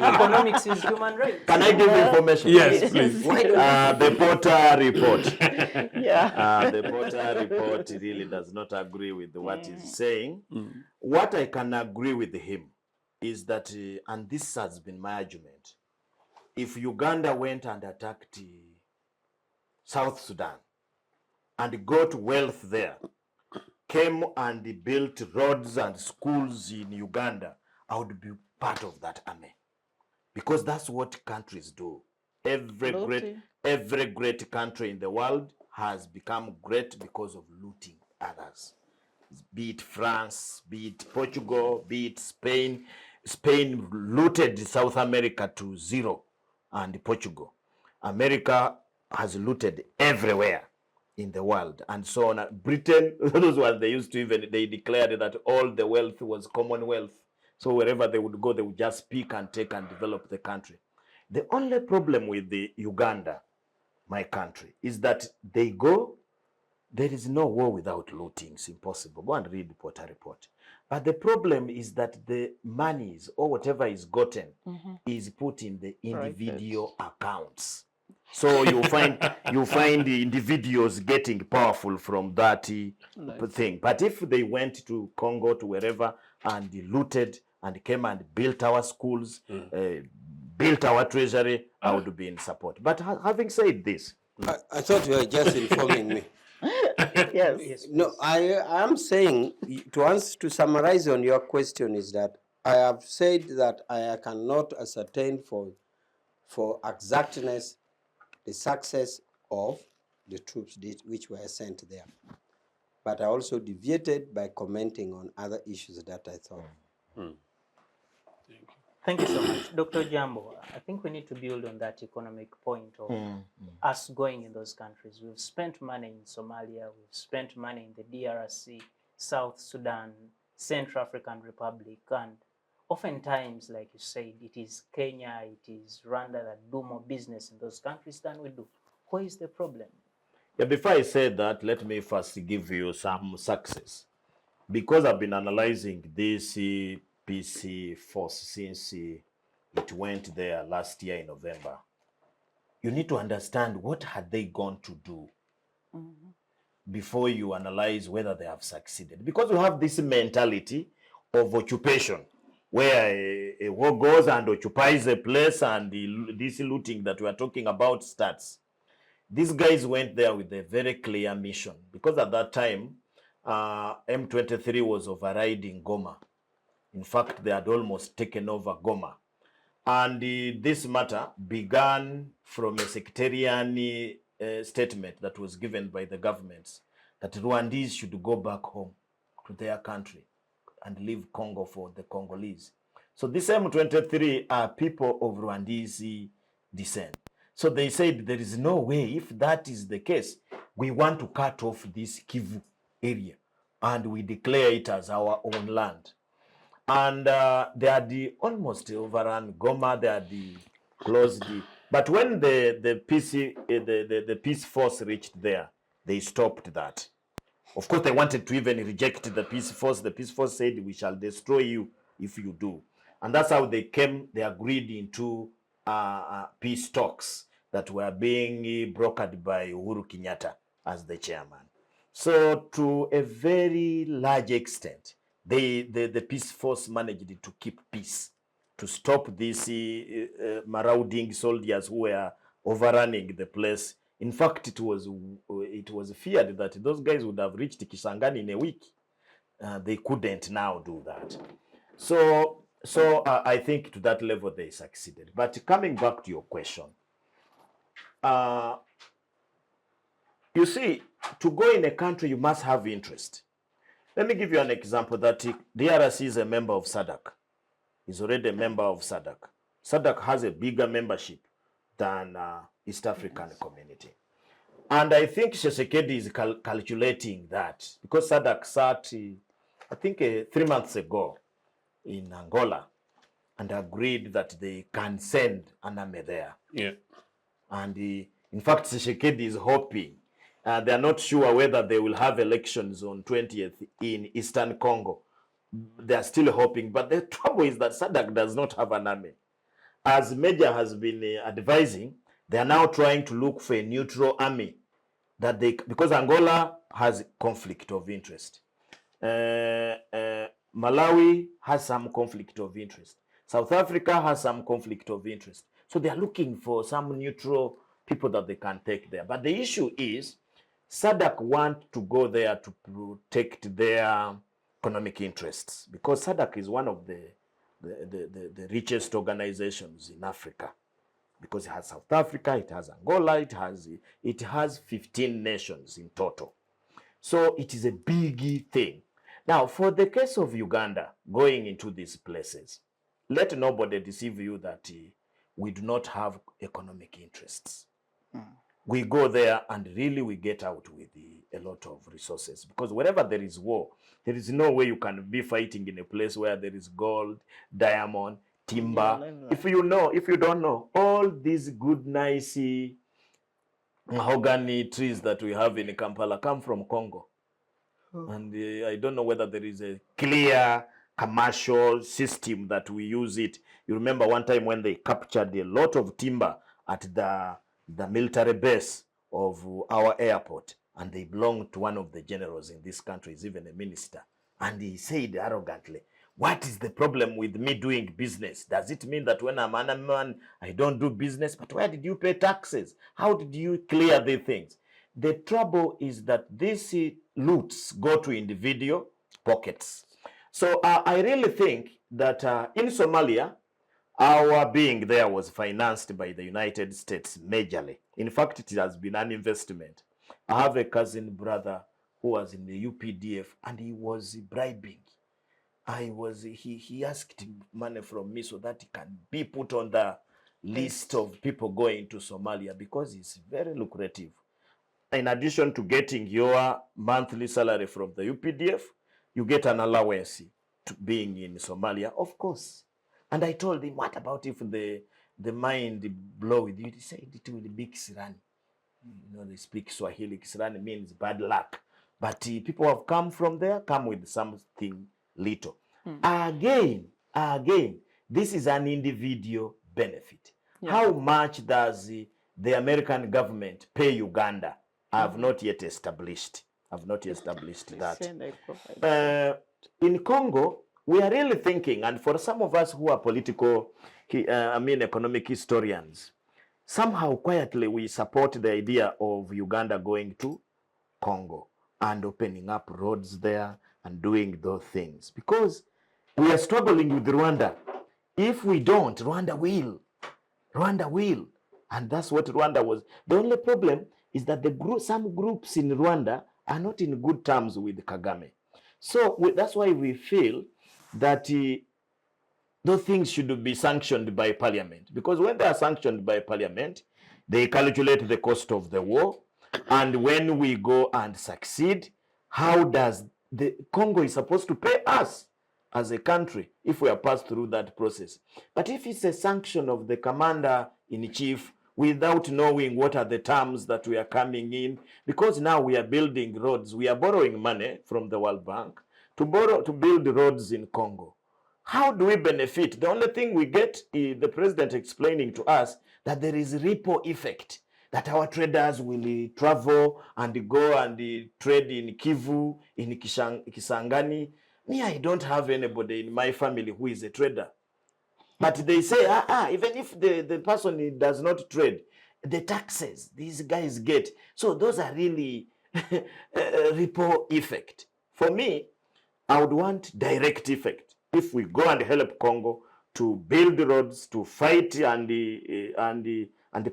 Economics is human rights. Can I give information? Yes, please. The Porter report. The Porter report really does not agree with what he's saying. What I can agree with him is that, and this has been my argument, if Uganda went and attacked South Sudan and got wealth there, came and built roads and schools in Uganda, I would be part of that army. Because that's what countries do. Every great country in the world has become great because of looting others. Be it France, be it Portugal, be it Spain. Spain looted South America to zero, and Portugal. America has looted everywhere in the world, and so on. Britain, those ones, they used to even, they declared that all the wealth was Commonwealth. So wherever they would go, they would just pick and take and develop the country. The only problem with the Uganda, my country, is that they go, there is no war without looting. It's impossible. Go and read the Porter report. But the problem is that the monies or whatever is gotten is put in the individual accounts. So you find the individuals getting powerful from that thing. But if they went to Congo, to wherever, and looted and came and built our schools, built our treasury, I would be in support. But having said this, I thought you were just informing me. Yes. No, I am saying, to summarize on your question, is that I have said that I cannot ascertain for exactness the success of the troops which were sent there. But I also deviated by commenting on other issues that I thought. Thank you so much. Dr. Ojambo, I think we need to build on that economic point of us going in those countries. We've spent money in Somalia, we've spent money in the DRC, South Sudan, Central African Republic, and oftentimes, like you said, it is Kenya, it is Rwanda that do more business in those countries than we do. Where is the problem? Yeah, before I say that, let me first give you some success. Because I've been analyzing this PC force since it went there last year in November, you need to understand what had they gone to do before you analyze whether they have succeeded. Because we have this mentality of occupation, where a war goes and occupies a place and this looting that we are talking about starts. These guys went there with a very clear mission, because at that time, M23 was overriding Goma. In fact, they had almost taken over Goma. And this matter began from a sectarian statement that was given by the governments that Rwandese should go back home to their country and leave Congo for the Congolese. So this M23 are people of Rwandese descent. So they said there is no way, if that is the case, we want to cut off this Kivu area and we declare it as our own land. And they had almost overrun Goma, they had closed but when the peace force reached there, they stopped that. Of course, they wanted to even reject the peace force. The peace force said, we shall destroy you if you do. And that's how they agreed into peace talks that were being brokered by Uhuru Kenyatta as the chairman. So to a very large extent, the peace force managed to keep peace, to stop these marauding soldiers who were overrunning the place. In fact, it was feared that those guys would have reached Kisangani in a week. They couldn't now do that. So I think to that level they succeeded. But coming back to your question, you see, to go in a country, you must have interest. Let me give you an example that DRC is a member of SADC. He's already a member of SADC. SADC has a bigger membership than East African community. And I think Tshisekedi is calculating that because SADC sat, I think 3 months ago in Angola and agreed that they can send an army there. Yeah. And in fact, Tshisekedi is hoping. They are not sure whether they will have elections on 20th in Eastern Congo. They are still hoping. But the trouble is that SADC does not have an army. As Major has been advising, they are now trying to look for a neutral army because Angola has conflict of interest. Malawi has some conflict of interest. South Africa has some conflict of interest. So they are looking for some neutral people that they can take there. But the issue is SADC want to go there to protect their economic interests because SADC is one of the richest organizations in Africa because it has South Africa, it has Angola, it has 15 nations in total. So it is a big thing. Now, for the case of Uganda going into these places, let nobody deceive you that we do not have economic interests. We go there and really we get out with a lot of resources because wherever there is war, there is no way you can be fighting in a place where there is gold, diamond, timber. If you don't know, all these good, nice mahogany trees that we have in Kampala come from Congo. And I don't know whether there is a clear commercial system that we use it. You remember one time when they captured a lot of timber at the military base of our airport, and they belonged to one of the generals in this country, is even a minister. And he said arrogantly, what is the problem with me doing business? Does it mean that when I'm an man, I don't do business? But where did you pay taxes? How did you clear the things? The trouble is that these loots go to individual pockets. So I really think that in Somalia, our being there was financed by the United States majorly. In fact, it has been an investment. I have a cousin brother who was in the UPDF and he was bribing. He asked money from me so that he can be put on the list of people going to Somalia because it's very lucrative. In addition to getting your monthly salary from the UPDF, you get an allowance to being in Somalia, of course. And I told him, what about if the mind blow with you? He said it will be Kisirani. You know, they speak Swahili. Kisirani means bad luck. But people who have come from there come with something little. Again, this is an individual benefit. Yeah. How much does the American government pay Uganda? I have not yet established. that. In Congo, we are really thinking, and for some of us who are economic historians, somehow quietly we support the idea of Uganda going to Congo. and opening up roads there and doing those things. Because we are struggling with Rwanda. If we don't, Rwanda will. Rwanda will. And that's what Rwanda was. The only problem is that some groups in Rwanda are not in good terms with Kagame. So that's why we feel that those things should be sanctioned by parliament. Because when they are sanctioned by parliament, they calculate the cost of the war. And when we go and succeed, how does the Congo is supposed to pay us as a country if we are passed through that process? But if it's a sanction of the commander-in-chief without knowing what are the terms that we are coming in, because now we are building roads, we are borrowing money from the World Bank to build roads in Congo. How do we benefit? The only thing we get is the president explaining to us that there is a ripple effect, that our traders will travel and go and trade in Kivu, in Kisangani. Me, I don't have anybody in my family who is a trader. But they say, even if the person does not trade, the taxes these guys get. So those are really ripple effect. For me, I would want direct effect. If we go and help Congo to build roads, to fight and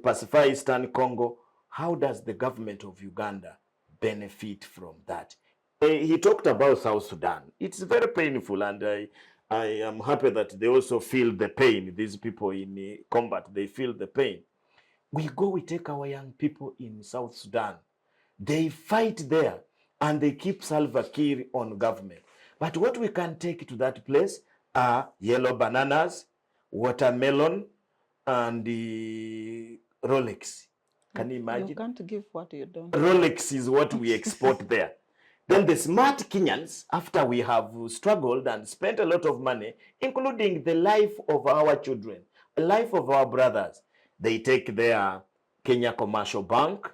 pacify Eastern Congo, how does the government of Uganda benefit from that? He talked about South Sudan. It's very painful, and I am happy that they also feel the pain. These people in combat, they feel the pain. We take our young people in South Sudan. They fight there, and they keep Salva Kiir on government. But what we can take to that place are yellow bananas, watermelon, and the Rolex. Can you imagine? You can't give what you don't. Rolex is what we export there. Then the smart Kenyans, after we have struggled and spent a lot of money, including the life of our children, the life of our brothers, they take their Kenya Commercial Bank,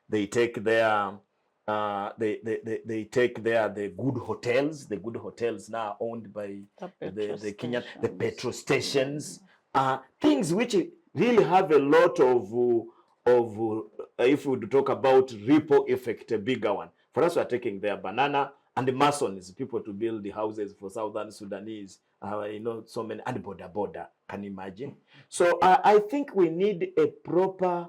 they take their they take the good hotels now owned by the Kenyan, the petrol stations, things which really have a lot of if we would talk about ripple effect, a bigger one. For us, we are taking their banana and the masons, people to build the houses for Southern Sudanese, so many, and border, can you imagine? So I think we need a proper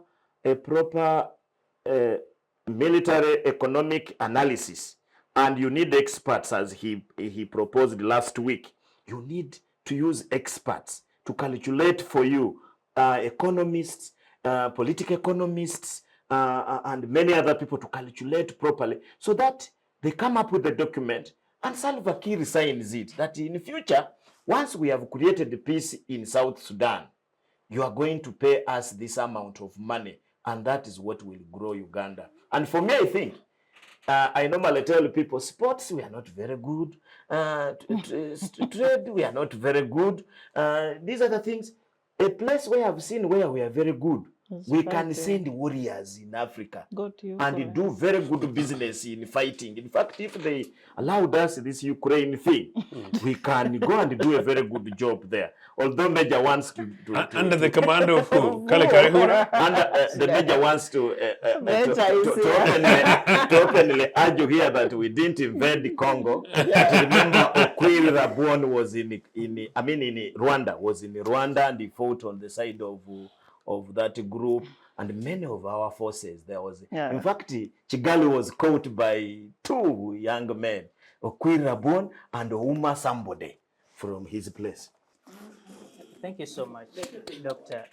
military economic analysis, and you need experts, as he proposed last week. You need to use experts to calculate for you, economists, political economists, and many other people to calculate properly, so that they come up with a document and Salva Kiir signs it, that in the future, once we have created peace in South Sudan, you are going to pay us this amount of money, and that is what will grow Uganda. And for me, I think, I normally tell people, sports, we are not very good. Trade, we are not very good. These are the things. A place where I've seen where we are very good, we can send warriors in Africa and do very good business in fighting. In fact, if they allowed us this Ukraine thing, we can go and do a very good job there. Although Major wants to under the command of who? Kalekarihura? The Major wants to openly argue here that we didn't invade the Congo. Remember, Okwiri Rabon was in Rwanda, and he fought on the side of that group, and many of our forces there was. In fact, Kigali was caught by two young men, Okwiri Rabon and Ouma somebody from his place. Thank you so much, Dr.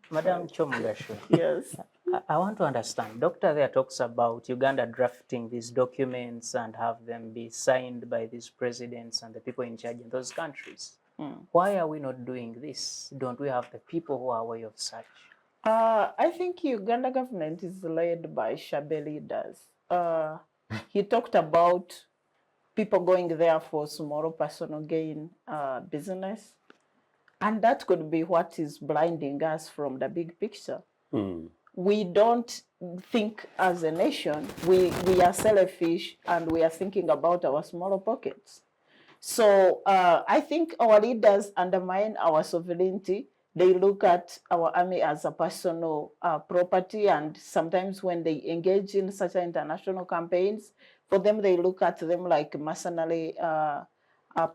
Madam Kyomugasho. Yes. I want to understand. Doctor there talks about Uganda drafting these documents and have them be signed by these presidents and the people in charge in those countries. Why are we not doing this? Don't we have the people who are aware of such? I think Uganda government is led by Shabe leaders. He talked about people going there for small personal gain business. And that could be what is blinding us from the big picture. We don't think as a nation, we are selfish and we are thinking about our smaller pockets. So I think our leaders undermine our sovereignty. They look at our army as a personal property, and sometimes when they engage in such international campaigns, For them, they look at them like mercenary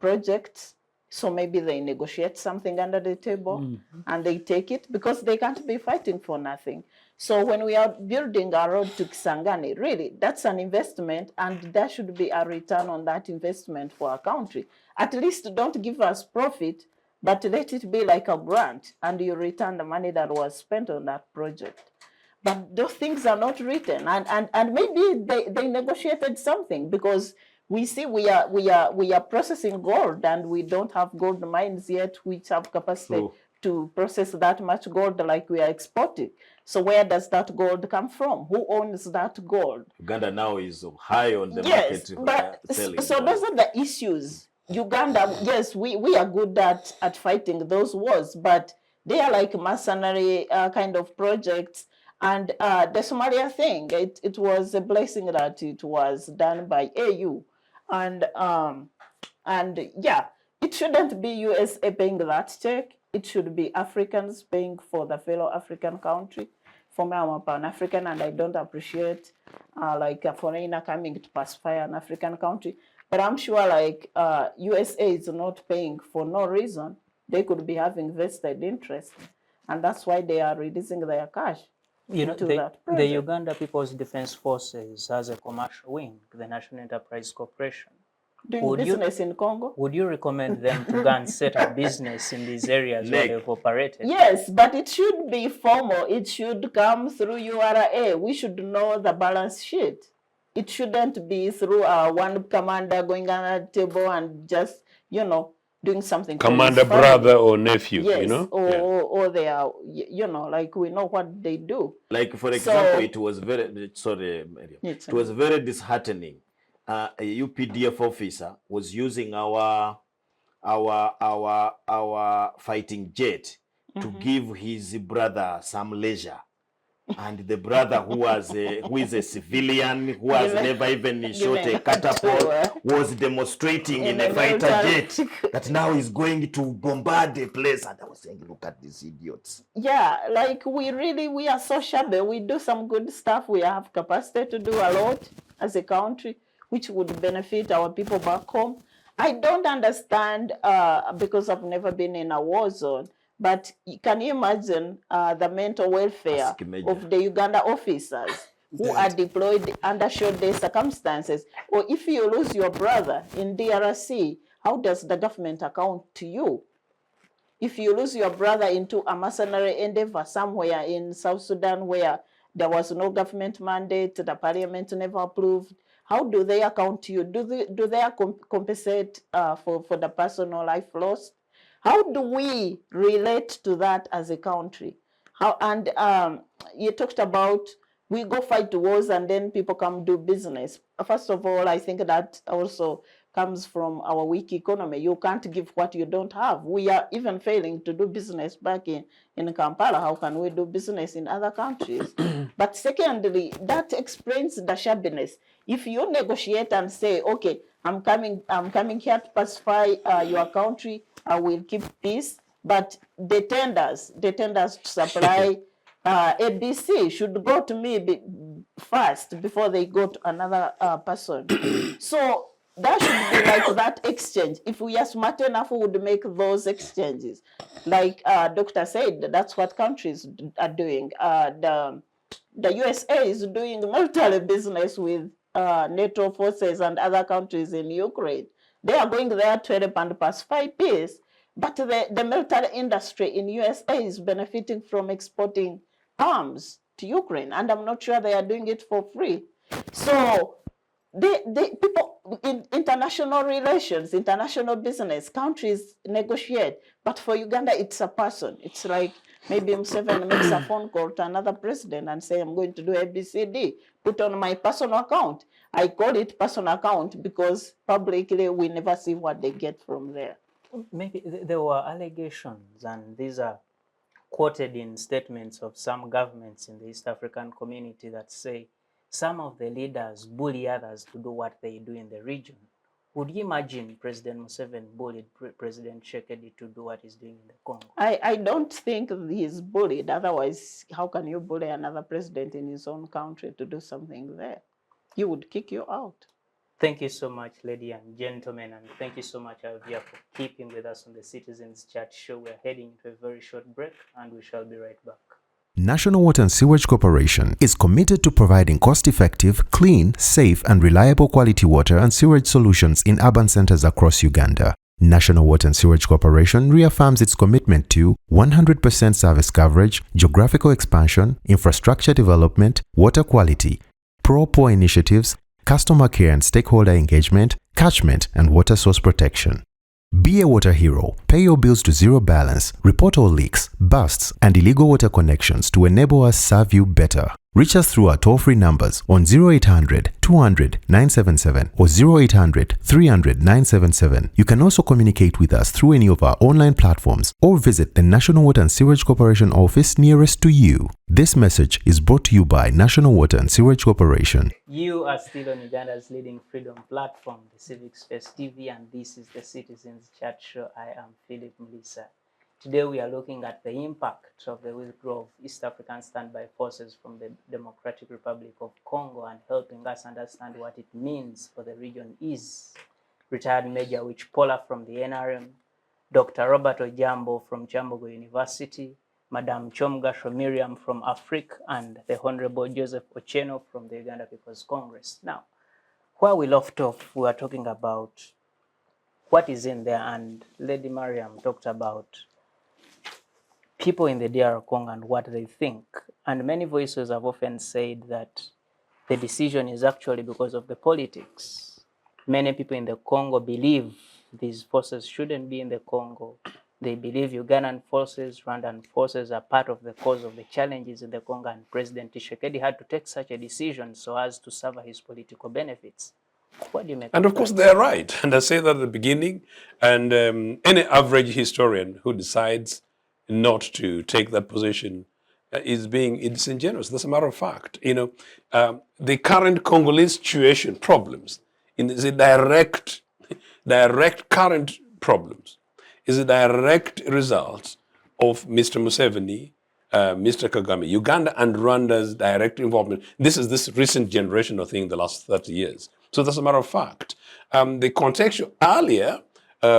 projects. So maybe they negotiate something under the table and they take it because they can't be fighting for nothing. So when we are building a road to Kisangani, really, that's an investment and there should be a return on that investment for our country. At least don't give us profit, but let it be like a grant and you return the money that was spent on that project. But those things are not written, and maybe they negotiated something because we see we are processing gold and we don't have gold mines yet which have capacity to process that much gold like we are exporting. So where does that gold come from? Who owns that gold? Uganda now is high on the Yes, market. but so those are the issues. Uganda, yes, we are good at fighting those wars, but they are like mercenary kind of projects. And the Somalia thing, it was a blessing that it was done by AU. And yeah, it shouldn't be USA paying that check. It should be Africans paying for the fellow African country. For me, I'm a Pan-African and I don't appreciate like a foreigner coming to pacify an African country. But I'm sure like USA is not paying for no reason. They could be having vested interest. And that's why they are releasing their cash. You know, the Uganda People's Defense Forces has a commercial wing, the National Enterprise Corporation. Doing business in Congo? Would you recommend them to go and set up business in these areas where they've operated? Yes, but it should be formal. It should come through URA. We should know the balance sheet. It shouldn't be through one commander going on a table and just, you know, doing something. Commander brother or nephew, yes, you know? Or they are, you know, like we know what they do. Like, for example, it was very, sorry, Miriam, it was very disheartening. A UPDF officer was using our fighting jet to give his brother some leisure. And the brother who is a civilian, who has never even shot a catapult, was demonstrating in a fighter jet that now is going to bombard the place. And I was saying, look at these idiots. Yeah, like we are so shabby. We do some good stuff. We have capacity to do a lot as a country, which would benefit our people back home. I don't understand because I've never been in a war zone. But can you imagine the mental welfare of the Uganda officers who are deployed under short-day circumstances? Or if you lose your brother in DRC, how does the government account to you? If you lose your brother into a mercenary endeavor somewhere in South Sudan where there was no government mandate, the parliament never approved, how do they account to you? Do they compensate for the personal life lost? How do we relate to that as a country? You talked about we go fight wars and then people come do business. First of all, I think that also comes from our weak economy. You can't give what you don't have. We are even failing to do business back in Kampala. How can we do business in other countries? But secondly, that explains the shabbiness. If you negotiate and say, okay, I'm coming here to pacify your country, I will keep peace, but the tenders to supply ABC should go to me first before they go to another person. So that should be like that exchange. If we are smart enough, we would make those exchanges. Like Doctor said, that's what countries are doing. The USA is doing military business with NATO forces and other countries in Ukraine. They are going there to help and pacify peace, but the military industry in USA is benefiting from exporting arms to Ukraine, and I'm not sure they are doing it for free. So people in international relations, international business, countries negotiate, but for Uganda, it's a person. It's like maybe Museveni makes a phone call to another president and say, I'm going to do ABCD, put on my personal account. I call it personal account because publicly we never see what they get from there. Maybe there were allegations, and these are quoted in statements of some governments in the East African community that say some of the leaders bully others to do what they do in the region. Would you imagine President Museveni bullied President Tshisekedi to do what he's doing in the Congo? I don't think he's bullied. Otherwise, how can you bully another president in his own country to do something there? He would kick you out. Thank you so much, ladies and gentlemen, and thank you so much, Avia, for keeping with us on the Citizens Chat show. We're heading to a very short break, and we shall be right back. National Water and Sewage Corporation is committed to providing cost-effective, clean, safe, and reliable quality water and sewage solutions in urban centers across Uganda. National Water and Sewage Corporation reaffirms its commitment to 100% service coverage, geographical expansion, infrastructure development, water quality, pro-poor initiatives, customer care and stakeholder engagement, catchment, and water source protection. Be a water hero. Pay your bills to zero balance. Report all leaks, busts, and illegal water connections to enable us serve you better. Reach us through our toll-free numbers on 0800 200 977 or 0800 300 977. You can also communicate with us through any of our online platforms or visit the National Water and Sewage Corporation office nearest to you. This message is brought to you by National Water and Sewage Corporation. You are still on Uganda's leading freedom platform, the CivicSpaceTV, and this is the Citizens Chat Show. I am Phillip Muliisa. Today we are looking at the impact of the withdrawal of East African standby forces from the Democratic Republic of Congo, and helping us understand what it means for the region is retired Major Awich Pollar from the NRM, Dr. Robert Ojambo from Kyambogo University, Madam Kyomugasho Miriam from Africa, and the Honorable Joseph Ochieno from the Uganda People's Congress. Now, where we left off, we were talking about what is in there, and Lady Miriam talked about people in the DR Congo and what they think. And many voices have often said that the decision is actually because of the politics. Many people in the Congo believe these forces shouldn't be in the Congo. They believe Ugandan forces, Rwandan forces are part of the cause of the challenges in the Congo, and President Tshisekedi had to take such a decision so as to serve his political benefits. What do you make And of course, they're right. And I say that at the beginning. And any average historian who decides not to take that position is being disingenuous. That's a matter of fact. The current Congolese situation problems is a direct current problems is a direct result of Mr. Museveni, Mr. Kagame, Uganda and Rwanda's direct involvement. This is this recent generational thing, the last 30 years. So that's a matter of fact. The contextual earlier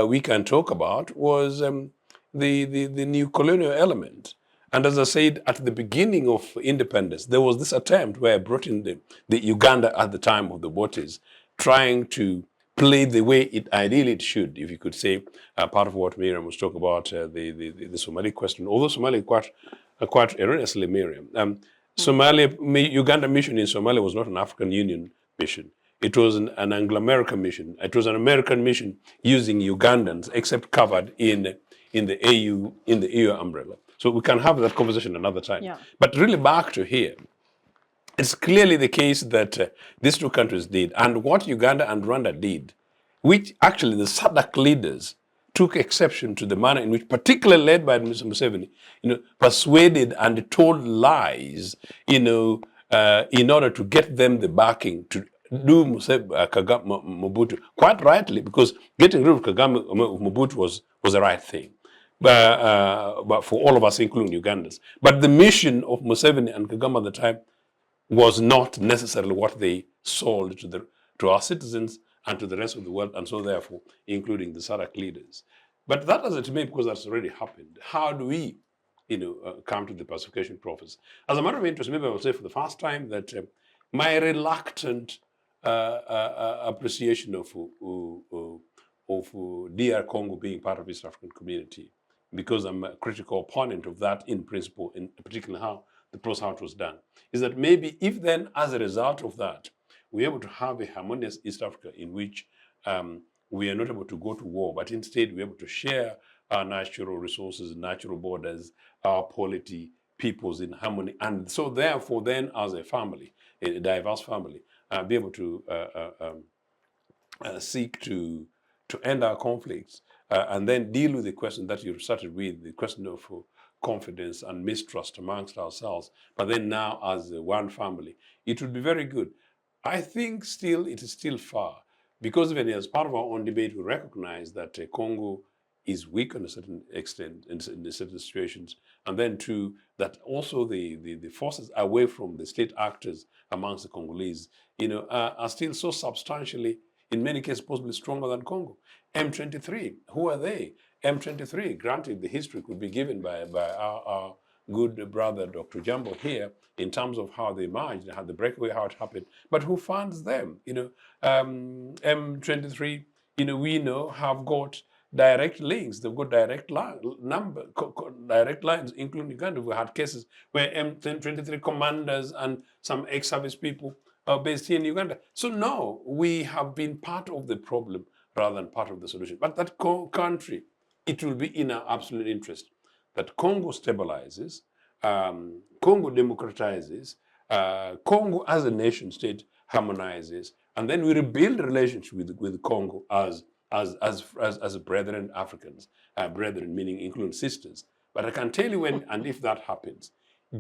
we can talk about was the new colonial element. And as I said at the beginning of independence, there was this attempt where I brought in the Uganda at the time of the Botes, trying to play the way it ideally it should, if you could say, part of what Miriam was talking about, the Somali question, although Somali quite erroneously, Miriam. Uganda mission in Somalia was not an African Union mission. It was an Anglo-American mission. It was an American mission using Ugandans, except covered in the AU umbrella. So we can have that conversation another time. Yeah. But really back to here, it's clearly the case that these two countries did, and what Uganda and Rwanda did, which actually the SADC leaders took exception to the manner in which, particularly led by Mr. Museveni, persuaded and told lies, in order to get them the backing to do Kagame Mobutu, quite rightly, because getting rid of Kagame Mobutu was the right thing. But for all of us, including Ugandans. But the mission of Museveni and Kagame at the time was not necessarily what they sold to our citizens and to the rest of the world, and so therefore, including the SADC leaders. But that doesn't mean, because that's already happened. How do we, come to the pacification process? As a matter of interest, maybe I will say for the first time that my reluctant appreciation of DR Congo being part of East African community, because I'm a critical opponent of that in principle, in particular how the process how it was done, is that maybe if then, as a result of that, we're able to have a harmonious East Africa in which we are not able to go to war, but instead we're able to share our natural resources, natural borders, our polity, peoples in harmony. And so therefore then, as a family, a diverse family, be able to seek to end our conflicts and then deal with the question that you started with, the question of confidence and mistrust amongst ourselves, but then now as one family, it would be very good. I think still it is still far, because even as part of our own debate, we recognize that Congo is weak on a certain extent in certain situations, and then too, that also the forces away from the state actors amongst the Congolese, are still so substantially in many cases possibly stronger than Congo. M23, who are they? M23, granted the history could be given by our good brother Dr. Ojambo here in terms of how they emerged, how the breakaway, how it happened, but who funds them? M23, we know have got direct links. They've got direct direct lines, including Uganda. We had cases where M23 commanders and some ex-service people are based here in Uganda. So no, we have been part of the problem rather than part of the solution. But that country, it will be in our absolute interest that Congo stabilizes, Congo democratizes, Congo as a nation state harmonizes, and then we rebuild relations with Congo as brethren Africans, brethren meaning including sisters. But I can tell you when and if that happens,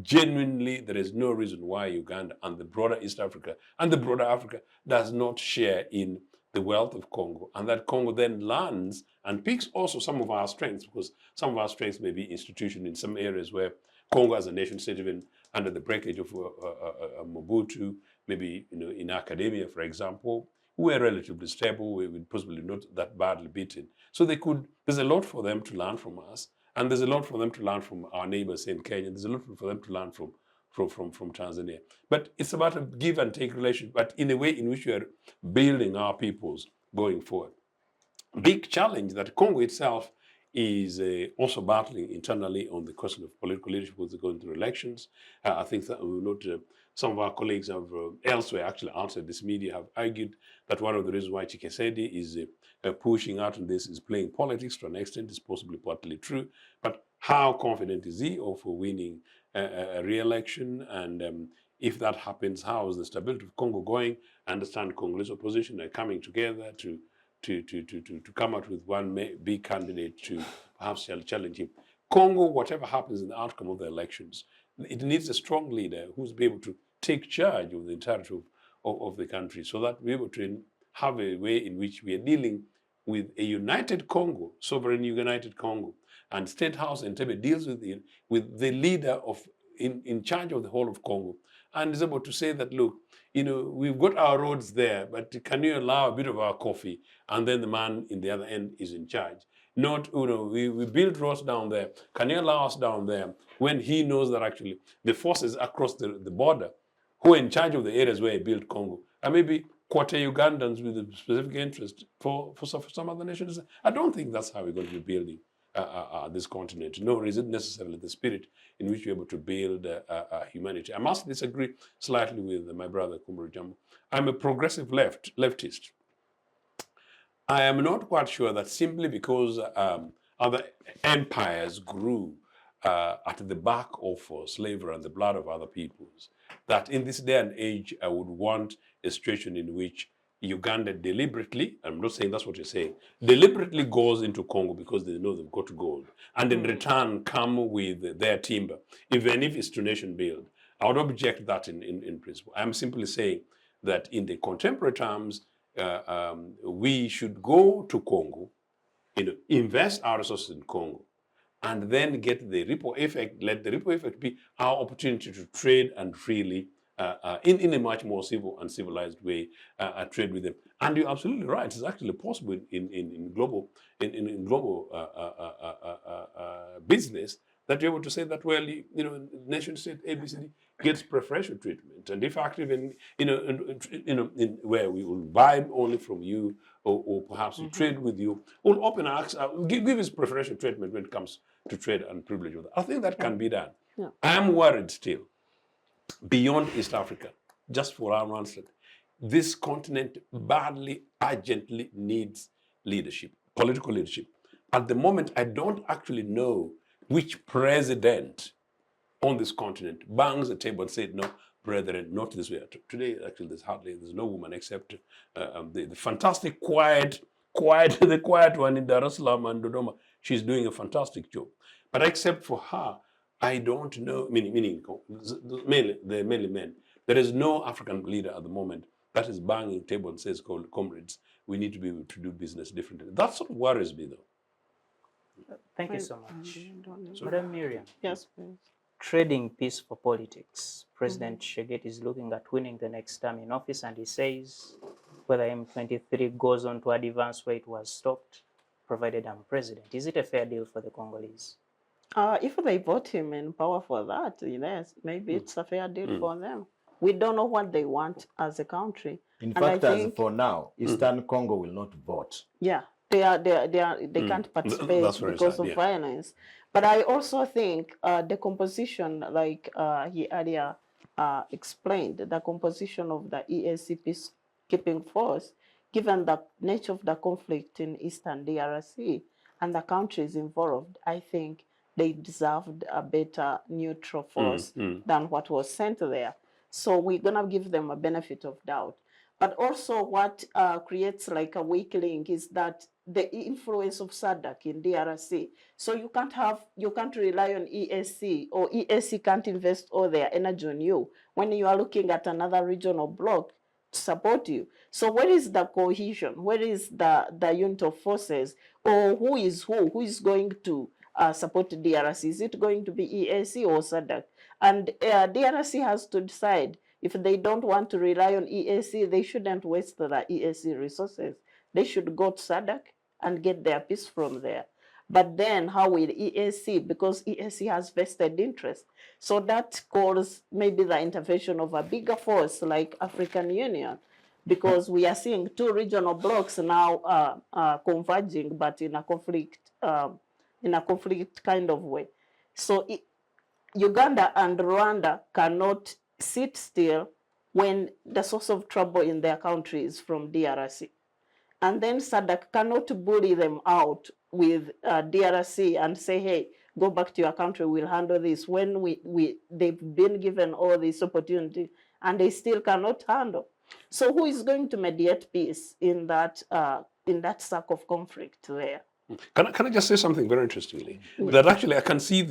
genuinely there is no reason why Uganda and the broader East Africa and the broader Africa does not share in the wealth of Congo, and that Congo then learns and picks also some of our strengths, because some of our strengths may be institutional in some areas where Congo as a nation state, even under the breakage of Mobutu, maybe in academia, for example, we were relatively stable, we were possibly not that badly beaten. So there's a lot for them to learn from us, and there's a lot for them to learn from our neighbors in Kenya. There's a lot for them to learn from Tanzania. But it's about a give and take relation, but in a way in which we are building our peoples going forward. Big challenge that Congo itself is also battling internally on the question of political leadership as they go into elections. I think that some of our colleagues have elsewhere actually answered this media, have argued that one of the reasons why Chikesedi is pushing out on this is playing politics to an extent. Is possibly partly true, but how confident is he of winning a re-election? And if that happens, how is the stability of Congo going? I understand Congolese opposition are coming together to come out with one big candidate to perhaps challenge him. Congo, whatever happens in the outcome of the elections, it needs a strong leader who's be able to take charge of the entirety of the country, so that we're able to have a way in which we are dealing with a united Congo, sovereign united Congo, and State House Entebbe deals with the leader in charge of the whole of Congo, and is able to say that, look, we've got our roads there, but can you allow a bit of our coffee? And then the man in the other end is in charge. Not, we build roads down there. Can you allow us down there? When he knows that actually the forces across the border who are in charge of the areas where he built Congo are maybe quarter Ugandans with a specific interest for some other nations. I don't think that's how we're going to be building this continent, nor is it necessarily the spirit in which we're able to build humanity. I must disagree slightly with my brother Ojambo. I'm a progressive leftist. I am not quite sure that simply because other empires grew at the back of slavery and the blood of other peoples, that in this day and age I would want a situation in which Uganda deliberately, I'm not saying that's what you're saying, deliberately goes into Congo because they know they've got gold, and in return come with their timber, even if it's to nation build. I would object that in principle. I'm simply saying that in the contemporary terms, we should go to Congo, invest our resources in Congo, and then get the ripple effect, let the ripple effect be our opportunity to trade and freely in a much more civil and civilized way, trade with them. And you're absolutely right. It's actually possible in global business that you're able to say that, well, nation state ABCD gets preferential treatment, and if active in where we will buy only from you or perhaps trade with you, will open our give us preferential treatment when it comes to trade and privilege of that. I think that can be done. Yeah. I am worried still. Beyond East Africa, just for our answer, this continent badly, urgently needs leadership, political leadership. At the moment, I don't actually know which president on this continent bangs the table and said, no, brethren, not this way. Today, actually, there's no woman except the fantastic, quiet one in Dar es Salaam and Dodoma. She's doing a fantastic job. But except for her, I don't know, meaning mainly men. There is no African leader at the moment that is banging table and says, comrades, we need to be able to do business differently. That's what worries me, though. Thank you so much. Madam Miriam. Yes, please. trading peace for politics. President Shegeti is looking at winning the next term in office, and he says whether M23 goes on to advance where it was stopped, provided I'm president. Is it a fair deal for the Congolese? If they vote him in power for that, yes, maybe it's a fair deal for them. We don't know what they want as a country. In And fact, I as think, for now, Eastern Congo will not vote. yeah, they can't participate That's very because sad, of yeah. violence. But I also think the composition, like he earlier explained, the composition of the EAC peacekeeping force, given the nature of the conflict in Eastern DRC and the countries involved, I think they deserved a better neutral force than what was sent there. So we're gonna give them a benefit of doubt. But also what creates like a weak link is that the influence of SADC in DRC. So you can't rely on EAC, or EAC can't invest all their energy on you when you are looking at another regional bloc to support you. So where is the cohesion? Where is the unit of forces? Or who is going to support DRC? Is it going to be EAC or SADC? And DRC has to decide. If they don't want to rely on EAC, they shouldn't waste the EAC resources. They should go to SADC and get their peace from there. But then how will EAC, because EAC has vested interest. So that calls maybe the intervention of a bigger force like African Union, because we are seeing two regional blocs now converging, but in a conflict kind of way. So Uganda and Rwanda cannot sit still when the source of trouble in their country is from DRC. And then SADC cannot bully them out with DRC and say, hey, go back to your country, we'll handle this, when they've been given all this opportunity and they still cannot handle. So who is going to mediate peace in that sack of conflict there? Can I just say something very interestingly? That actually I can see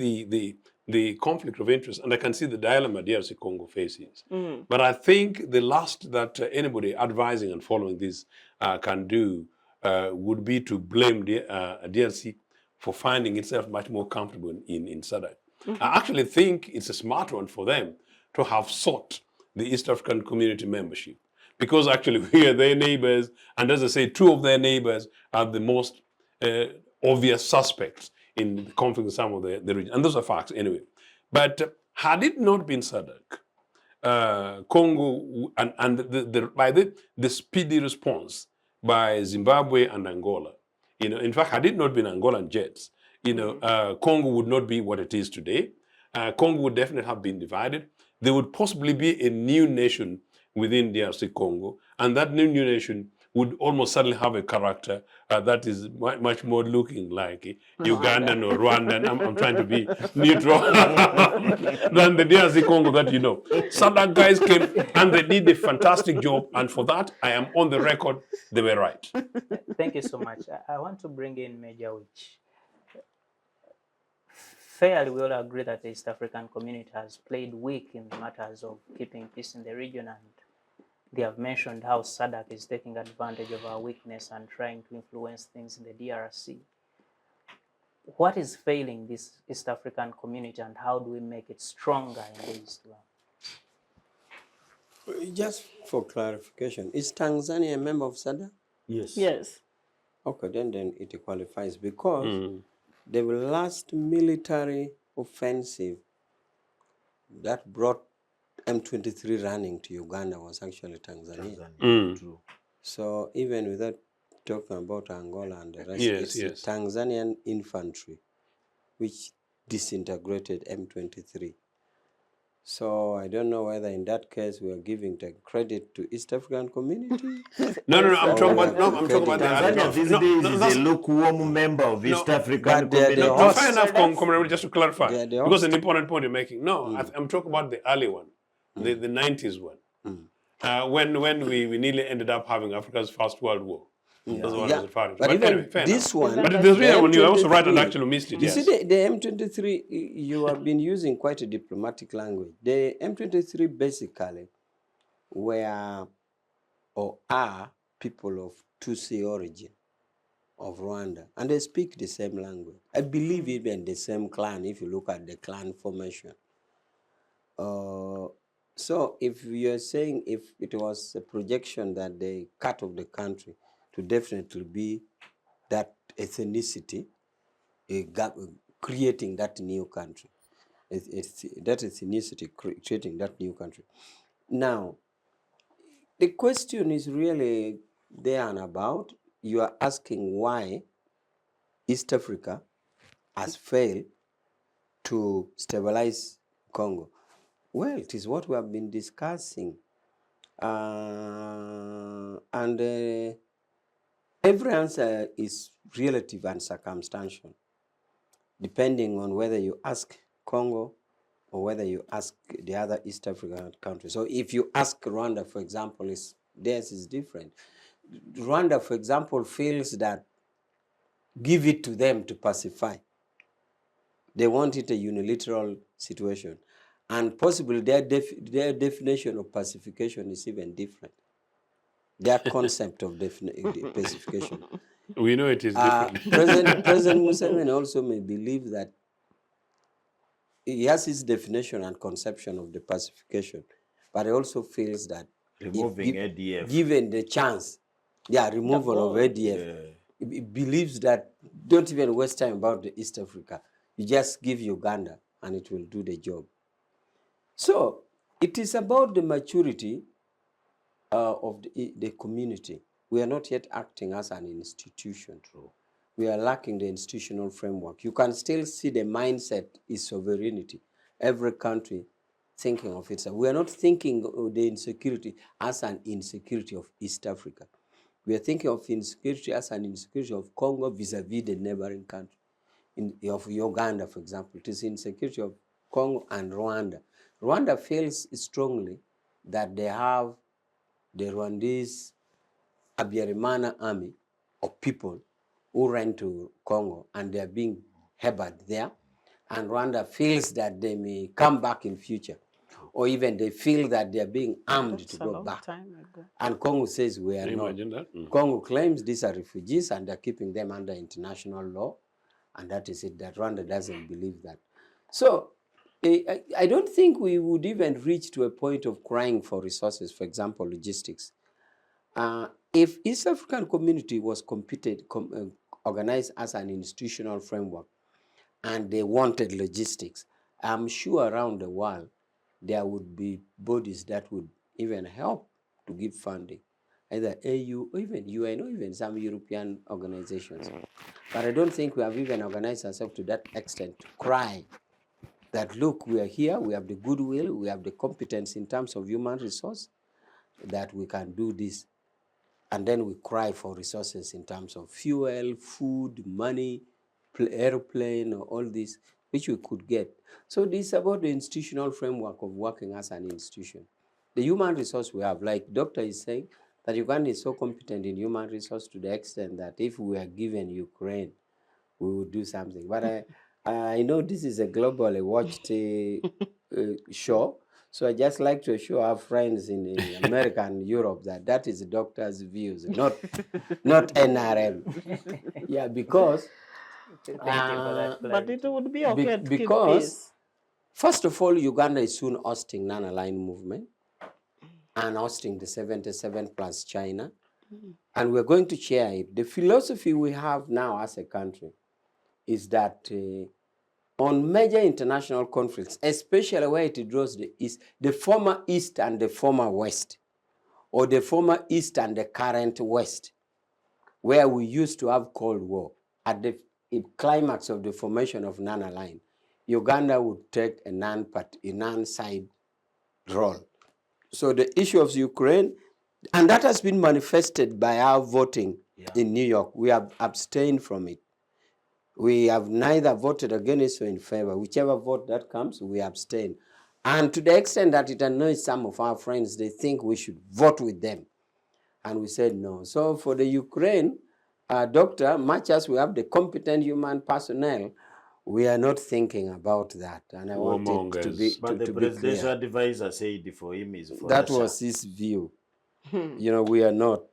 the conflict of interest, and I can see the dilemma DRC Congo faces. But I think the last that anybody advising and following this can do would be to blame DRC for finding itself much more comfortable in SADC. I actually think it's a smart one for them to have sought the East African Community membership, because actually we are their neighbors, and as I say, two of their neighbors are the most obvious suspects in the conflict in some of the region. And those are facts anyway. But had it not been SADC, Congo, and by the speedy response by Zimbabwe and Angola, in fact, had it not been Angolan jets, Congo would not be what it is today. Congo would definitely have been divided. There would possibly be a new nation within DRC Congo, and that new nation would almost certainly have a character that is much more looking like Ugandan or Rwandan. I'm trying to be neutral than the DRC Congo that you know. SADC guys came and they did a fantastic job, and for that I am on the record, they were right. Thank you so much. I want to bring in Major Awich. Fairly, we all agree that the East African community has played weak in the matters of keeping peace in the region, and they have mentioned how SADC is taking advantage of our weakness and trying to influence things in the DRC. What is failing this East African community, and how do we make it stronger in the East? Just for clarification, is Tanzania a member of SADC? Yes. Yes. Okay, then it qualifies, because the last military offensive that brought M23 running to Uganda was actually Tanzania. True. So even without talking about Angola and the rest, Yes, it's Tanzanian infantry which disintegrated M23. So I don't know whether in that case we are giving the credit to East African community. No, I'm talking about the Tanzania these days is a lukewarm member of East African community. No, fair enough, Comrade, just to clarify, They're because an important point you're making. No, I'm talking about the early one, the 90s one, when we nearly ended up having Africa's first World War. That's what I was referring to. But even anyway, fair this enough. one, But the reason when you also right and M23, actually missed it, you yes. see the M23, you have been using quite a diplomatic language. The M23 basically were or are people of Tutsi origin of Rwanda, and they speak the same language. I believe even the same clan, if you look at the clan formation. So if you're saying if it was a projection that the cut of the country to definitely be that ethnicity, creating that new country, that ethnicity creating that new country. Now, the question is really there and about. You are asking why East Africa has failed to stabilize Congo. Well, it is what we have been discussing. And every answer is relative and circumstantial, depending on whether you ask Congo or whether you ask the other East African countries. So if you ask Rwanda, for example, theirs is different. Rwanda, for example, feels that give it to them to pacify. They want it a unilateral situation. And possibly their definition of pacification is even different. Their concept of pacification. We know it is different. President Museveni also may believe that he has his definition and conception of the pacification, but he also feels that Removing ADF. Given the chance, removal of ADF, he believes that don't even waste time about the East Africa. You just give Uganda and it will do the job. So it is about the maturity of the community. We are not yet acting as an institution. True. We are lacking the institutional framework. You can still see the mindset is sovereignty. Every country thinking of itself. We are not thinking of the insecurity as an insecurity of East Africa. We are thinking of insecurity as an insecurity of Congo vis-a-vis the neighboring country. Of Uganda, for example, it is insecurity of Congo and Rwanda. Rwanda feels strongly that they have the Rwandese Habyarimana army of people who ran to Congo and they are being harbored there. And Rwanda feels that they may come back in future. Or even they feel that they are being armed to go back. And Congo says we are not. Congo claims these are refugees and they're keeping them under international law. And that is it, that Rwanda doesn't believe that. So I don't think we would even reach to a point of crying for resources, for example, logistics. If East African community was organized as an institutional framework and they wanted logistics, I'm sure around the world there would be bodies that would even help to give funding, either AU or even UN or even some European organizations. But I don't think we have even organized ourselves to that extent to cry that, look, we are here, we have the goodwill, we have the competence in terms of human resource, that we can do this. And then we cry for resources in terms of fuel, food, money, airplane, or all this, which we could get. So this is about the institutional framework of working as an institution. The human resource we have, like Doctor is saying, that Uganda is so competent in human resource to the extent that if we were given Ukraine, we would do something. But I know this is a globally watched show, so I just like to assure our friends in America and Europe that that is the doctor's views, not NRM. Yeah, because but it would be okay to keep because peace. First of all, Uganda is soon hosting non-aligned movement and hosting the 77 plus China, and we're going to share it. The philosophy we have now as a country is that on major international conflicts, especially where it draws the former East and the former West, or the former East and the current West, where we used to have Cold War, at the climax of the formation of non-aligned, Uganda would take a non-side role. So the issue of Ukraine, and that has been manifested by our voting in New York. We have abstained from it. We have neither voted against or in favor. Whichever vote that comes, we abstain. And to the extent that it annoys some of our friends, they think we should vote with them. And we said no. So for the Ukraine, doctor, much as we have the competent human personnel, we are not thinking about that. And I want it to be But the presidential advisor said for him is for that Russia. was his view. You know, we are not.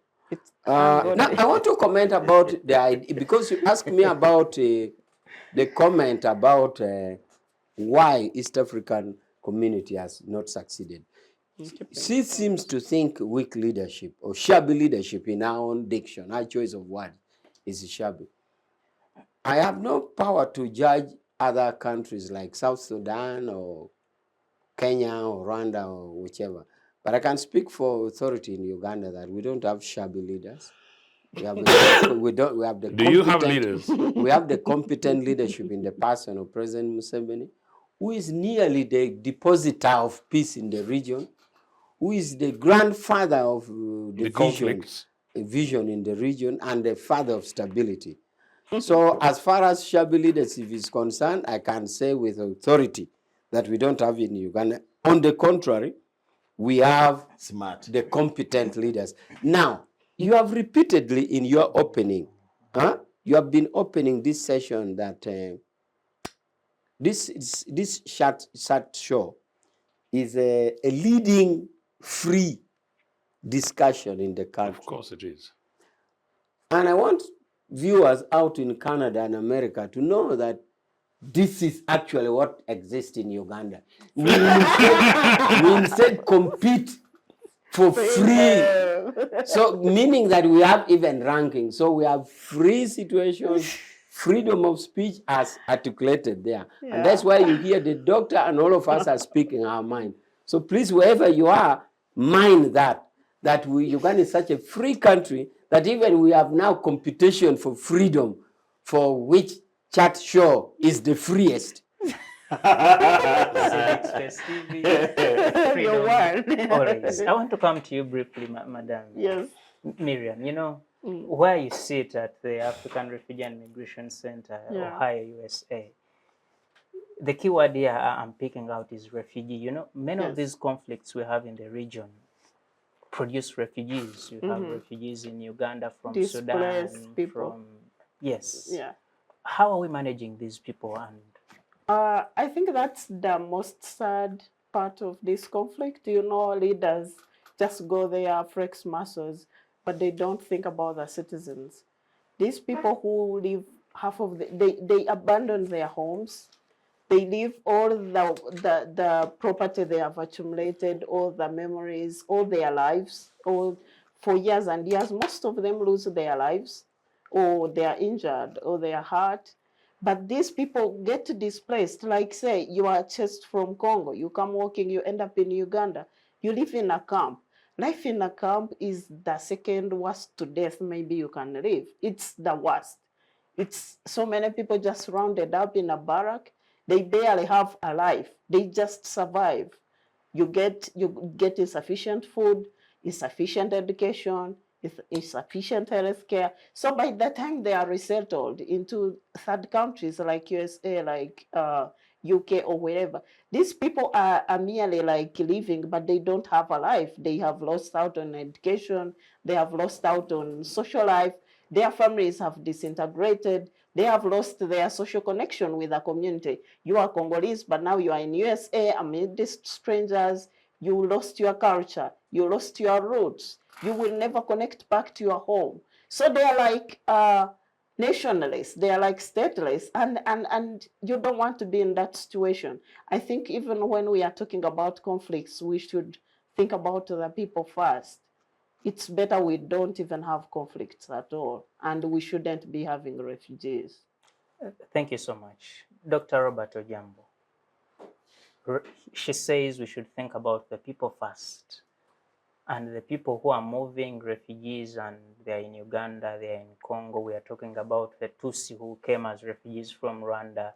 Now, I want to comment about the idea, because you asked me about the comment about why East African community has not succeeded. She seems to think weak leadership or shabby leadership in our own diction, our choice of word is shabby. I have no power to judge other countries like South Sudan or Kenya or Rwanda or whichever. But I can speak for authority in Uganda that we don't have shabby leaders. We have the Do you have leaders? We have the competent leadership in the person of President Museveni, who is nearly the depositor of peace in the region, who is the grandfather of the vision in the region and the father of stability. So as far as shabby leadership is concerned, I can say with authority that we don't have in Uganda. On the contrary, we have the competent leaders. Now, you have repeatedly in your opening, you have been opening this session that this short show is a leading free discussion in the country. Of course it is. And I want viewers out in Canada and America to know that this is actually what exists in Uganda. We instead compete for free. So meaning that we have even ranking. So we have free situations, freedom of speech as articulated there. Yeah. And that's why you hear the doctor and all of us are speaking our mind. So please, wherever you are, mind that Uganda is such a free country that even we have now competition for freedom, for which chat show is the freest. CivicSpaceTV. Your word. Always. I want to come to you briefly, Madam. Yes. Miriam, you know, where you sit at the African Refugee and Migration Center, Ohio, USA, the key word here I'm picking out is refugee. You know, many of these conflicts we have in the region produce refugees. You have refugees in Uganda from Sudan, people. How are we managing these people? And I think that's the most sad part of this conflict. You know, leaders just go there, flex muscles, but they don't think about the citizens. These people who live they abandon their homes. They leave all the property they have accumulated, all the memories, all their lives, all for years and years. Most of them lose their lives, or they are injured, or they are hurt. But these people get displaced. Like, say, you are chased from Congo. You come walking, you end up in Uganda. You live in a camp. Life in a camp is the second worst to death maybe you can live. It's the worst. It's so many people just rounded up in a barrack. They barely have a life. They just survive. You get insufficient food, insufficient education, insufficient health care. So by the time they are resettled into third countries like USA, like UK or wherever, these people are merely like living, but they don't have a life. They have lost out on education. They have lost out on social life. Their families have disintegrated. They have lost their social connection with the community. You are Congolese, but now you are in USA amidst strangers. You lost your culture. You lost your roots. You will never connect back to your home. So they are like nationalists. They are like stateless. And you don't want to be in that situation. I think even when we are talking about conflicts, we should think about the people first. It's better we don't even have conflicts at all, and we shouldn't be having refugees. Thank you so much. Dr. Robert Ojambo, she says we should think about the people first, and the people who are moving, refugees, and they're in Uganda, they're in Congo. We are talking about the Tutsi who came as refugees from Rwanda.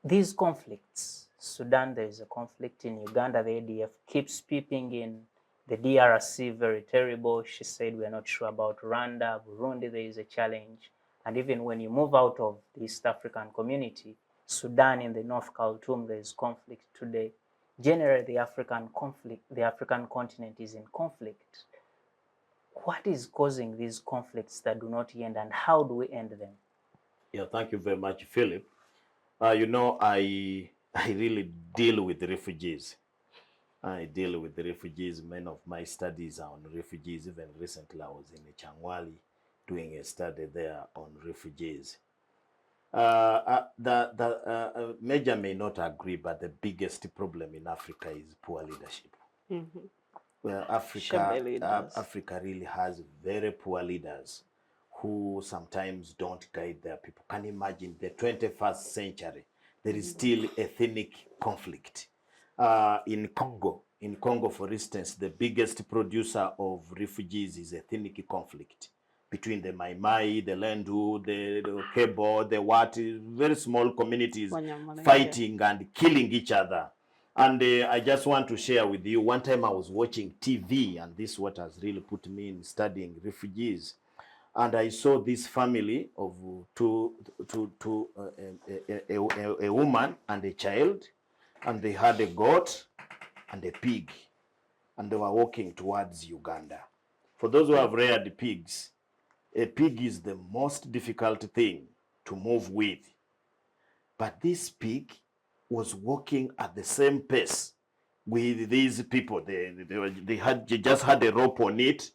These conflicts, Sudan, there is a conflict in Uganda, the ADF keeps peeping in. The DRC, very terrible. She said we are not sure about Rwanda, Burundi, there is a challenge. And even when you move out of the East African community, Sudan in the North Khartoum, there is conflict today. Generally, the African continent is in conflict. What is causing these conflicts that do not end, and how do we end them? Yeah, thank you very much, Philip. You know, I really deal with refugees. I deal with the refugees. Many of my studies are on refugees. Even recently, I was in Changwali doing a study there on refugees. Major may not agree, but the biggest problem in Africa is poor leadership. Well, Africa really has very poor leaders who sometimes don't guide their people. Can you imagine the 21st century? There is still ethnic conflict. In Congo, for instance, the biggest producer of refugees is ethnic conflict between the Mai Mai, the Lendu, the Kebo, the Wat, very small communities fighting and killing each other. And I just want to share with you, one time I was watching TV, and this is what has really put me in studying refugees. And I saw this family of a woman and a child, and they had a goat and a pig, and they were walking towards Uganda. For those who have reared pigs, a pig is the most difficult thing to move with. But this pig was walking at the same pace with these people. They just had a rope on it,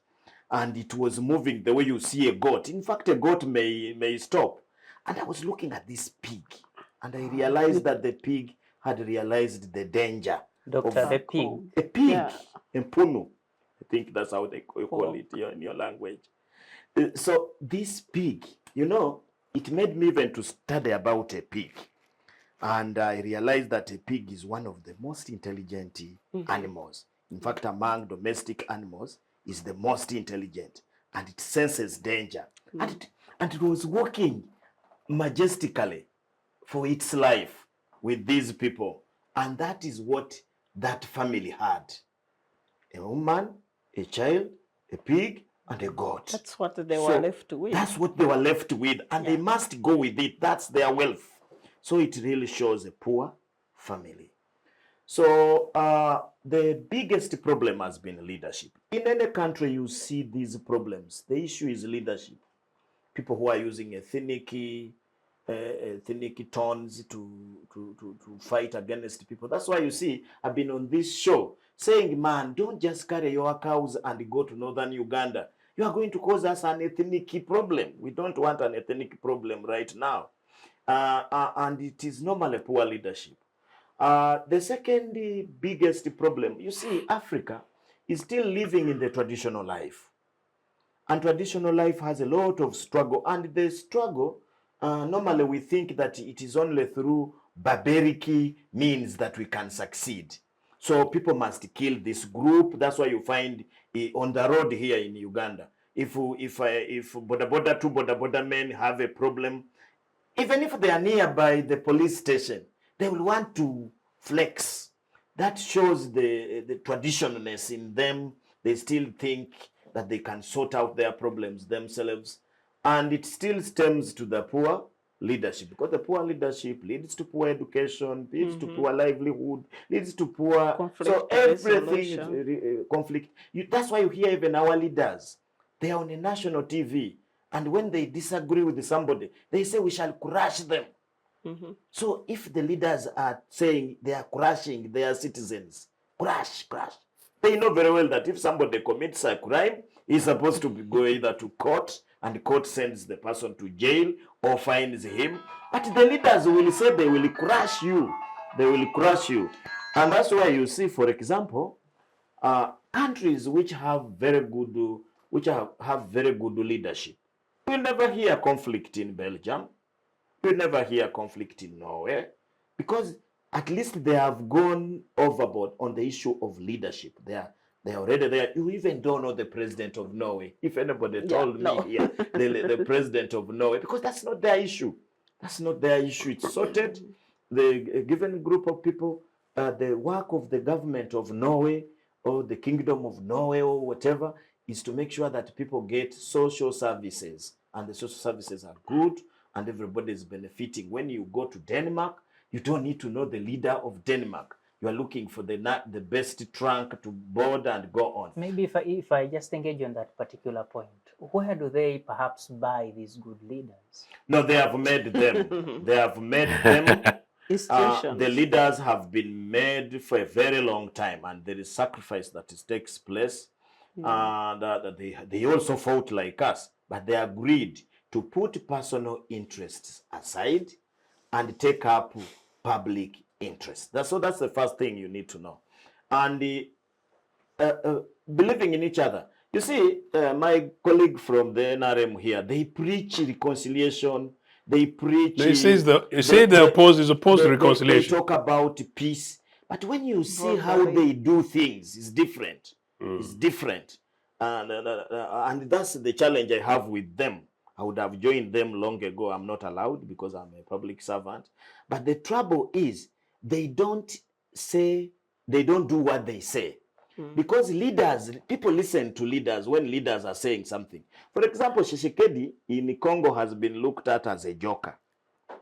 and it was moving the way you see a goat. In fact, a goat may stop. And I was looking at this pig, and I realized that the pig had realized the danger. Doctor, the pig. A pig, Mpunu. I think that's how they call it in your language. So this pig, you know, it made me even to study about a pig. And I realized that a pig is one of the most intelligent animals. In fact, among domestic animals, is the most intelligent, and it senses danger. And it was walking majestically for its life with these people. And that is what that family had. A woman, a child, a pig, and a goat. That's what they were left with. That's what they were left with, and they must go with it. That's their wealth. So it really shows a poor family. So the biggest problem has been leadership. In any country, you see these problems. The issue is leadership. People who are using ethnic tones to fight against people. That's why you see, I've been on this show saying, man, don't just carry your cows and go to northern Uganda. You are going to cause us an ethnic problem. We don't want an ethnic problem right now. And it is normally poor leadership. The second biggest problem, you see, Africa is still living in the traditional life. And traditional life has a lot of struggle. And the struggle, normally we think that it is only through barbaric means that we can succeed. So people must kill this group. That's why you find on the road here in Uganda, if two boda men have a problem, even if they are nearby the police station, they will want to flex. That shows the traditionalness in them. They still think that they can sort out their problems themselves. And it still stems to the poor leadership, because the poor leadership leads to poor education, leads to poor livelihood, leads to poor conflict. So everything conflict. That's why you hear even our leaders, they are on a national TV, and when they disagree with somebody, they say we shall crush them. So if the leaders are saying they are crushing their citizens, crush, they know very well that if somebody commits a crime, he's supposed to go either to court, and the court sends the person to jail or fines him. But the leaders will say they will crush you. They will crush you. And that's why you see, for example, countries which have very good, have very good leadership. We never hear conflict in Belgium. We never hear conflict in Norway, because at least they have gone overboard on the issue of leadership. They are already there. You even don't know the president of Norway. If anybody told me here, the president of Norway, because that's not their issue. That's not their issue. It's sorted. The given group of people, the work of the government of Norway or the kingdom of Norway or whatever is to make sure that people get social services, and the social services are good and everybody is benefiting. When you go to Denmark, you don't need to know the leader of Denmark. You are looking for the best trunk to board and go on. Maybe if I just engage on that particular point, where do they perhaps buy these good leaders? No, they have made them. They have made them. The leaders have been made for a very long time, and there is sacrifice that takes place. That they also fought like us, but they agreed to put personal interests aside and take up public interest. That's the first thing you need to know. And believing in each other. You see, my colleague from the NRM here, they preach reconciliation. They preach. No, he says the opposed is opposed to reconciliation. They talk about peace, but when you see how they do things, it's different. It's different, and that's the challenge I have with them. I would have joined them long ago. I'm not allowed because I'm a public servant. But the trouble is they don't do what they say. Because people listen to leaders when leaders are saying something. For example, Tshisekedi in Congo has been looked at as a joker,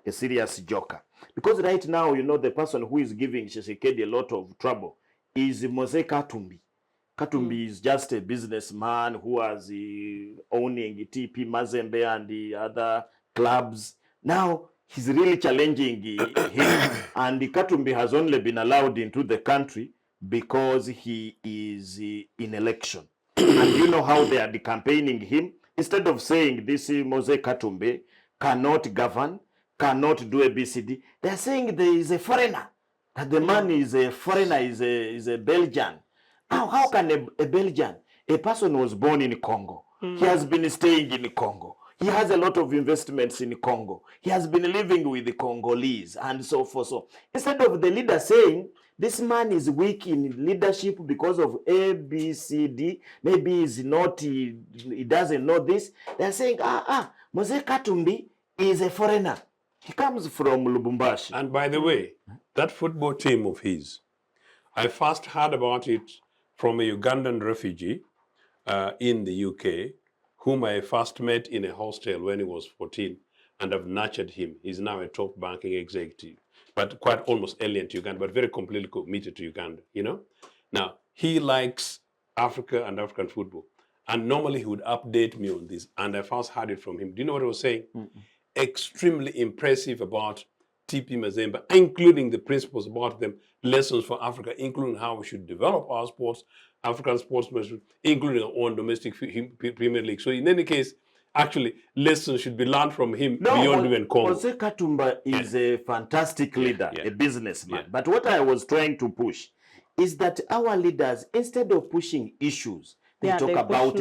a serious joker. Because right now, you know, the person who is giving Tshisekedi a lot of trouble is Mose Katumbi. Katumbi is just a businessman who was owning TP Mazembe and the other clubs. Now, he's really challenging him. And Katumbi has only been allowed into the country because he is in election. And you know how they are campaigning him? Instead of saying this Mose Katumbi cannot govern, cannot do ABCD, they are saying there is a foreigner. That the man is a foreigner, is a Belgian. How can a Belgian, a person who was born in Congo, he has been staying in Congo, he has a lot of investments in Congo, he has been living with the Congolese, and so forth. So instead of the leader saying, this man is weak in leadership because of A, B, C, D. Maybe he's not, he doesn't know this. They're saying, Mose Katumbi is a foreigner. He comes from Lubumbashi. And by the way, that football team of his, I first heard about it from a Ugandan refugee in the UK, whom I first met in a hostel when he was 14, and I've nurtured him. He's now a top banking executive, but quite almost alien to Uganda, but very completely committed to Uganda, you know? Now, he likes Africa and African football. And normally he would update me on this, and I first heard it from him. Do you know what he was saying? Extremely impressive about TP Mazembe, including the principles about them, lessons for Africa, including how we should develop our sports, African sportsmanship, including our own domestic Premier League. So in any case, actually, lessons should be learned from him beyond even Congo. Mose Katumba is a fantastic leader, a businessman. But what I was trying to push is that our leaders, instead of pushing issues, they talk about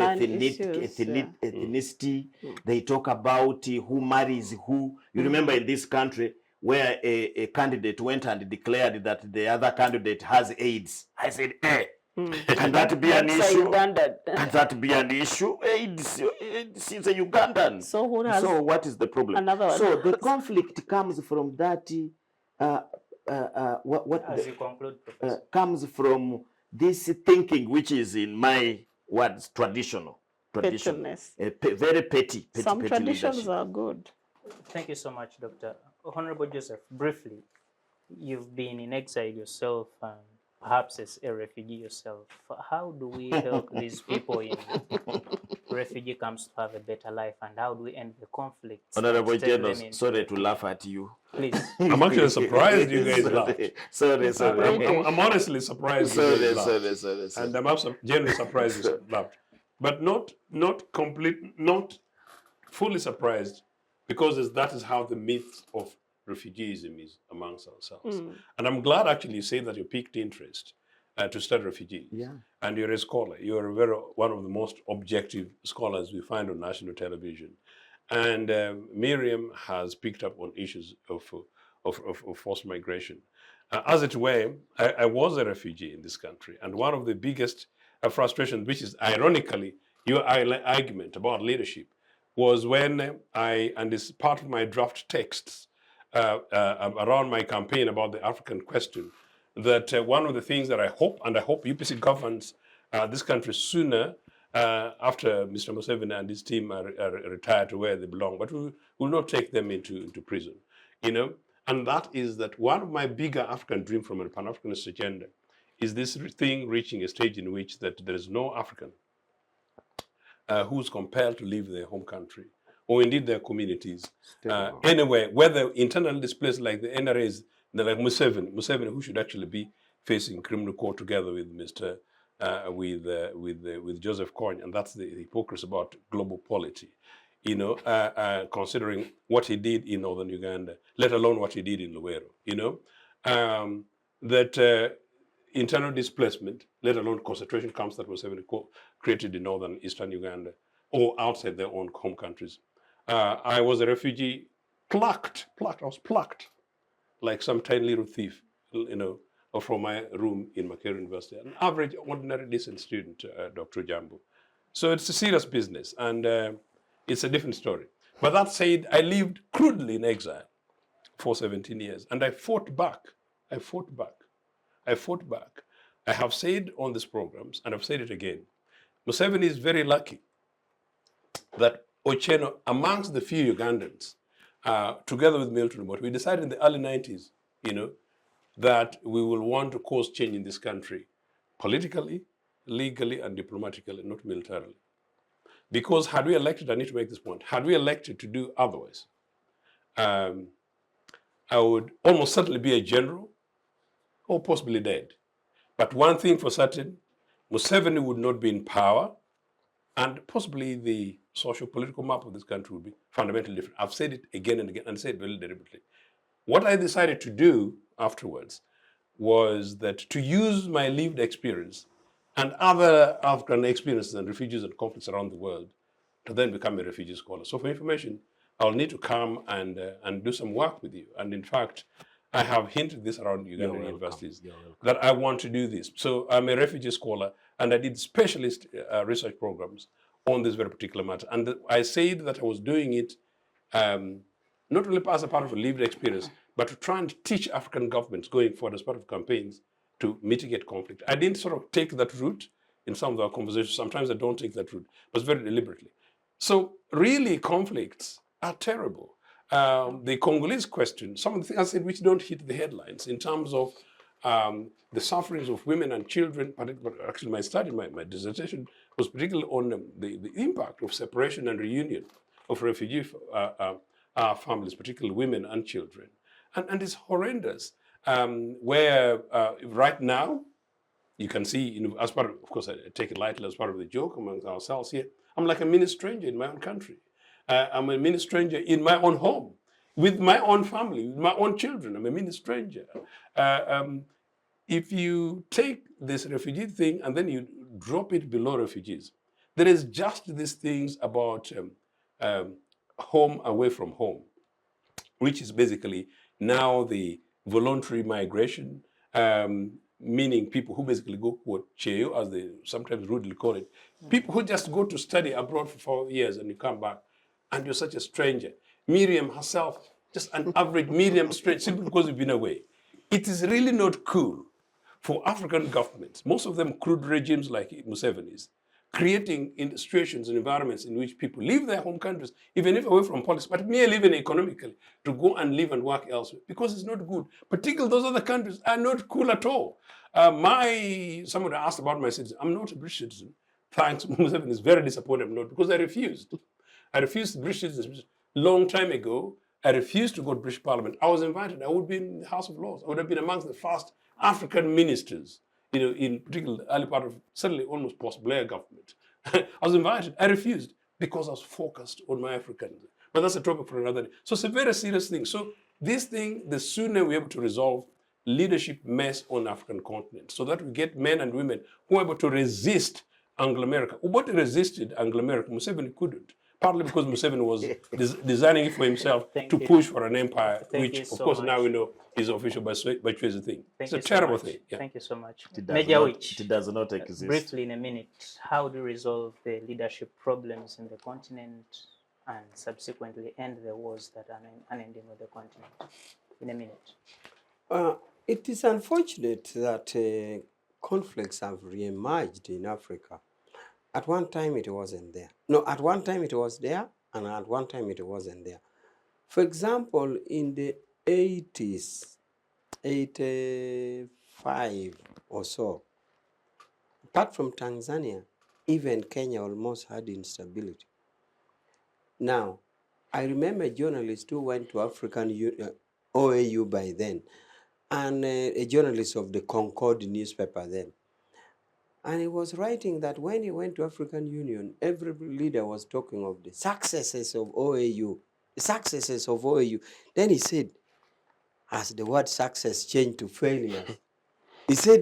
ethnicity, they talk about who marries who. You remember in this country where a candidate went and declared that the other candidate has AIDS. I said, can that be an issue? Can that be an issue? AIDS is a Ugandan. So what is the problem? So the conflict comes from that. As you conclude, comes from this thinking, which is in my words traditional. Very petty. Some petty traditions leadership. are good. Thank you so much, Dr. Honorable Joseph. Briefly, you've been in exile yourself and perhaps as a refugee yourself. How do we help these people in refugee camps to have a better life, and how do we end the conflicts? Honorable Ochieno, sorry to laugh at you. Please. I'm actually surprised you guys laughed. Sorry. I'm honestly surprised you guys laughed. Sorry. And I'm genuinely surprised you laughed. But not fully surprised, because that is how the myth of refugeeism is amongst ourselves. And I'm glad actually you say that you piqued interest to study refugees. Yeah. And you're a scholar. You're one of the most objective scholars we find on national television. And Miriam has picked up on issues of forced migration. As it were, I was a refugee in this country. And one of the biggest frustrations, which is ironically your argument about leadership, was when and it's part of my draft texts around my campaign about the African question, that one of the things that I hope UPC governs this country sooner after Mr. Museveni and his team are retired to where they belong, but we will not take them into prison, you know. And that is that one of my bigger African dreams from a Pan-Africanist agenda is this thing reaching a stage in which that there is no African who's compelled to leave their home country, or indeed their communities, anywhere, whether internally displaced like the NRAs, like Museveni, who should actually be facing criminal court together with with Joseph Kony, and that's the hypocrisy about global polity. considering what he did in northern Uganda, let alone what he did in Luwero, that internal displacement, let alone concentration camps that was created in northern eastern Uganda or outside their own home countries. I was a refugee, I was plucked like some tiny little thief, from my room in Makerere University, an average, ordinary, decent student, Dr. Ojambo. So it's a serious business, and it's a different story. But that said, I lived crudely in exile for 17 years, and I fought back. I have said on these programs, and I've said it again, Museveni is very lucky that Ochieno, amongst the few Ugandans, together with Milton Obote, we decided in the early 90s, that we will want to cause change in this country politically, legally, and diplomatically, not militarily. Because had we elected, I need to make this point, had we elected to do otherwise, I would almost certainly be a general or possibly dead. But one thing for certain, Museveni would not be in power, and possibly the social political map of this country would be fundamentally different. I've said it again and again, and said it very deliberately. What I decided to do afterwards was that to use my lived experience and other African experiences and refugees and conflicts around the world to then become a refugee scholar. So for information, I'll need to come and do some work with you. And in fact, I have hinted this around Ugandan universities that I want to do this. So I'm a refugee scholar, and I did specialist research programs on this very particular matter. And I said that I was doing it not only as a part of a lived experience, but to try and teach African governments going forward as part of campaigns to mitigate conflict. I didn't sort of take that route in some of our conversations. Sometimes I don't take that route, but very deliberately. So really, conflicts are terrible. The Congolese question, some of the things I said which don't hit the headlines in terms of the sufferings of women and children, actually my study, my dissertation was particularly on the impact of separation and reunion of refugee families, particularly women and children. And it's horrendous, where right now, you can see, as part of course, I take it lightly as part of the joke amongst ourselves here, I'm like a mini stranger in my own country. I'm a mini stranger in my own home, with my own family, with my own children. I'm a mini stranger. If you take this refugee thing and then you drop it below refugees, there is just these things about home away from home, which is basically now the voluntary migration, meaning people who basically go Cheo, as they sometimes rudely call it, people who just go to study abroad for 4 years and you come back and you're such a stranger. Miriam herself, just an average Miriam stranger, simply because you've been away. It is really not cool for African governments, most of them crude regimes like Museveni's, creating situations and environments in which people leave their home countries, even if away from politics, but merely even economically, to go and live and work elsewhere, because it's not good. Particularly those other countries are not cool at all. Somebody asked about my citizenship. I'm not a British citizen. Thanks, Museveni is very disappointed I'm not, because I refused. I refused British citizenship long time ago. I refused to go to British Parliament. I was invited. I would be in the House of Lords. I would have been amongst the first African ministers, in particular the early part of, certainly almost post-Blair government. I was invited. I refused because I was focused on my African. But that's a topic for another day. So it's a very serious thing. So this thing, the sooner we're able to resolve leadership mess on the African continent, so that we get men and women who are able to resist Anglo-America. Obote resisted Anglo-America. Museveni couldn't. Partly because Museveni was designing it for himself to push for an empire, which, of course, now we know is official by choice of thing. It's a terrible thing. Yeah. Thank you so much. It does not exist. Briefly, in a minute, how do you resolve the leadership problems in the continent and subsequently end the wars that are unending with the continent? In a minute. It is unfortunate that conflicts have re-emerged in Africa. At one time it wasn't there. No, at one time it was there, and at one time it wasn't there. For example, in the 80s, 85 or so, apart from Tanzania, even Kenya almost had instability. Now, I remember journalists who went to African OAU by then, and a journalist of the Concord newspaper then. And he was writing that when he went to African Union, every leader was talking of the successes of OAU, the successes of OAU. Then he said, as the word success changed to failures, he said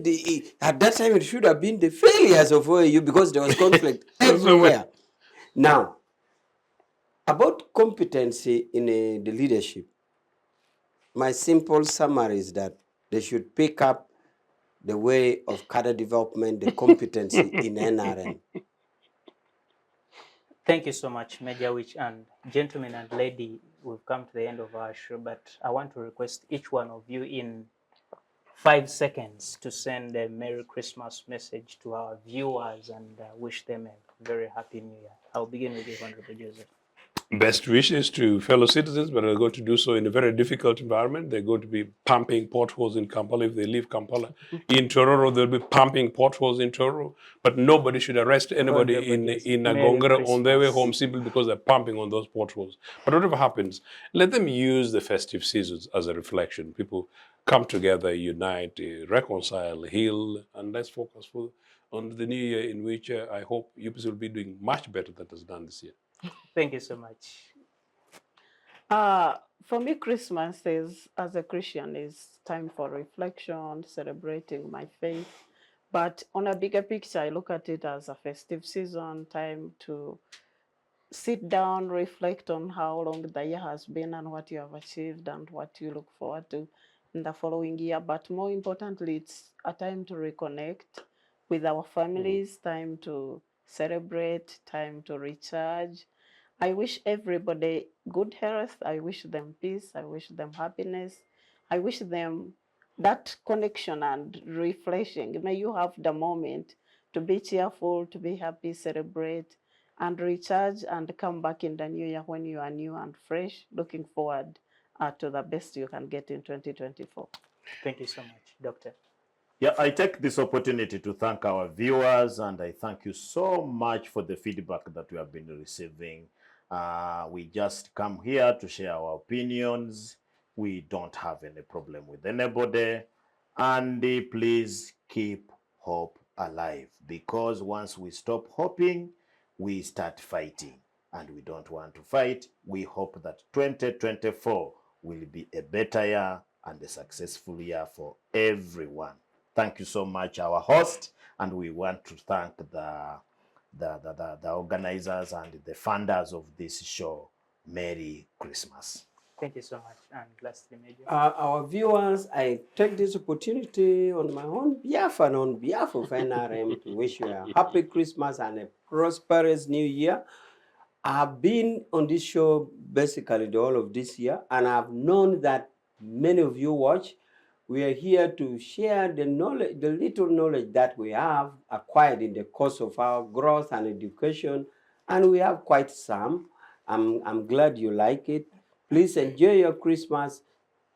at that time it should have been the failures of OAU because there was conflict everywhere. Now, about competency in the leadership, my simple summary is that they should pick up the way of cadre development, the competency in NRM. Thank you so much, Major Awich. And gentlemen and lady, we've come to the end of our show, but I want to request each one of you in 5 seconds to send a Merry Christmas message to our viewers and wish them a very Happy New Year. I'll begin with you, Honorable Joseph. Best wishes to fellow citizens, but they're going to do so in a very difficult environment. They're going to be pumping potholes in Kampala if they leave Kampala. In Tororo, they'll be pumping potholes in Tororo. But nobody should arrest anybody in Agongera on their way home simply because they're pumping on those potholes. But whatever happens, let them use the festive seasons as a reflection. People come together, unite, reconcile, heal, and let's focus on the new year in which I hope UPC will be doing much better than it has done this year. Thank you so much. For me, Christmas is, as a Christian, is time for reflection, celebrating my faith. But on a bigger picture, I look at it as a festive season, time to sit down, reflect on how long the year has been and what you have achieved and what you look forward to in the following year. But more importantly, it's a time to reconnect with our families, time to celebrate, time to recharge. I wish everybody good health. I wish them peace. I wish them happiness. I wish them that connection and refreshing. May you have the moment to be cheerful, to be happy, celebrate, and recharge and come back in the new year when you are new and fresh, looking forward to the best you can get in 2024. Thank you so much, Doctor. Yeah, I take this opportunity to thank our viewers, and I thank you so much for the feedback that we have been receiving. We just come here to share our opinions. We don't have any problem with anybody. And please keep hope alive, because once we stop hoping, we start fighting. And we don't want to fight. We hope that 2024 will be a better year and a successful year for everyone. Thank you so much, our host, and we want to thank the organizers and the funders of this show. Merry Christmas. Thank you so much. And lastly, Major. Our viewers, I take this opportunity on my own behalf and on behalf of NRM to wish you a happy Christmas and a prosperous new year. I've been on this show basically the whole of this year, and I've known that many of you watch. We are here to share the knowledge, the little knowledge that we have acquired in the course of our growth and education, and we have quite some. I'm glad you like it. Please enjoy your Christmas.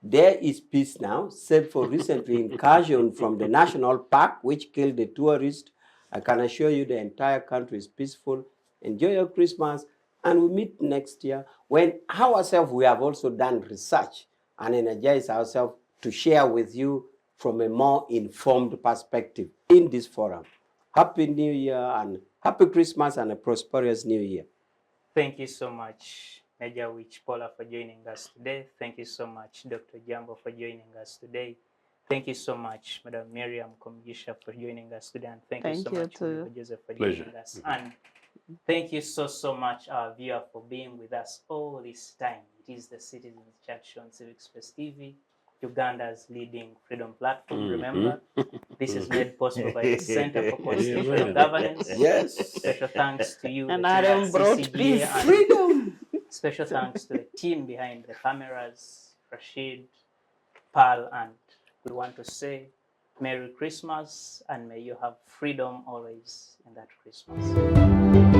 There is peace now, save for recently incursion from the national park, which killed the tourist. I can assure you the entire country is peaceful. Enjoy your Christmas, and we meet next year when ourselves, we have also done research and energized ourselves to share with you from a more informed perspective in this forum. Happy New Year and Happy Christmas and a prosperous New Year. Thank you so much, Major Awich Pollar, for joining us today. Thank you so much, Dr. Ojambo, for joining us today. Thank you so much, Madam Miriam Kyomugasho, for joining us today. And thank you so much, Honorable Joseph, for joining us. And thank you so much, our viewer, for being with us all this time. It is the Citizens Chat Show on CivicSpaceTV, Uganda's leading freedom platform. Remember, this is made possible by the Center for Constitutional Governance. Yes. Special thanks to you. And the team RM at brought CCGA, peace. and Freedom. special thanks to the team behind the cameras, Rashid, Pal, and we want to say Merry Christmas and may you have freedom always in that Christmas.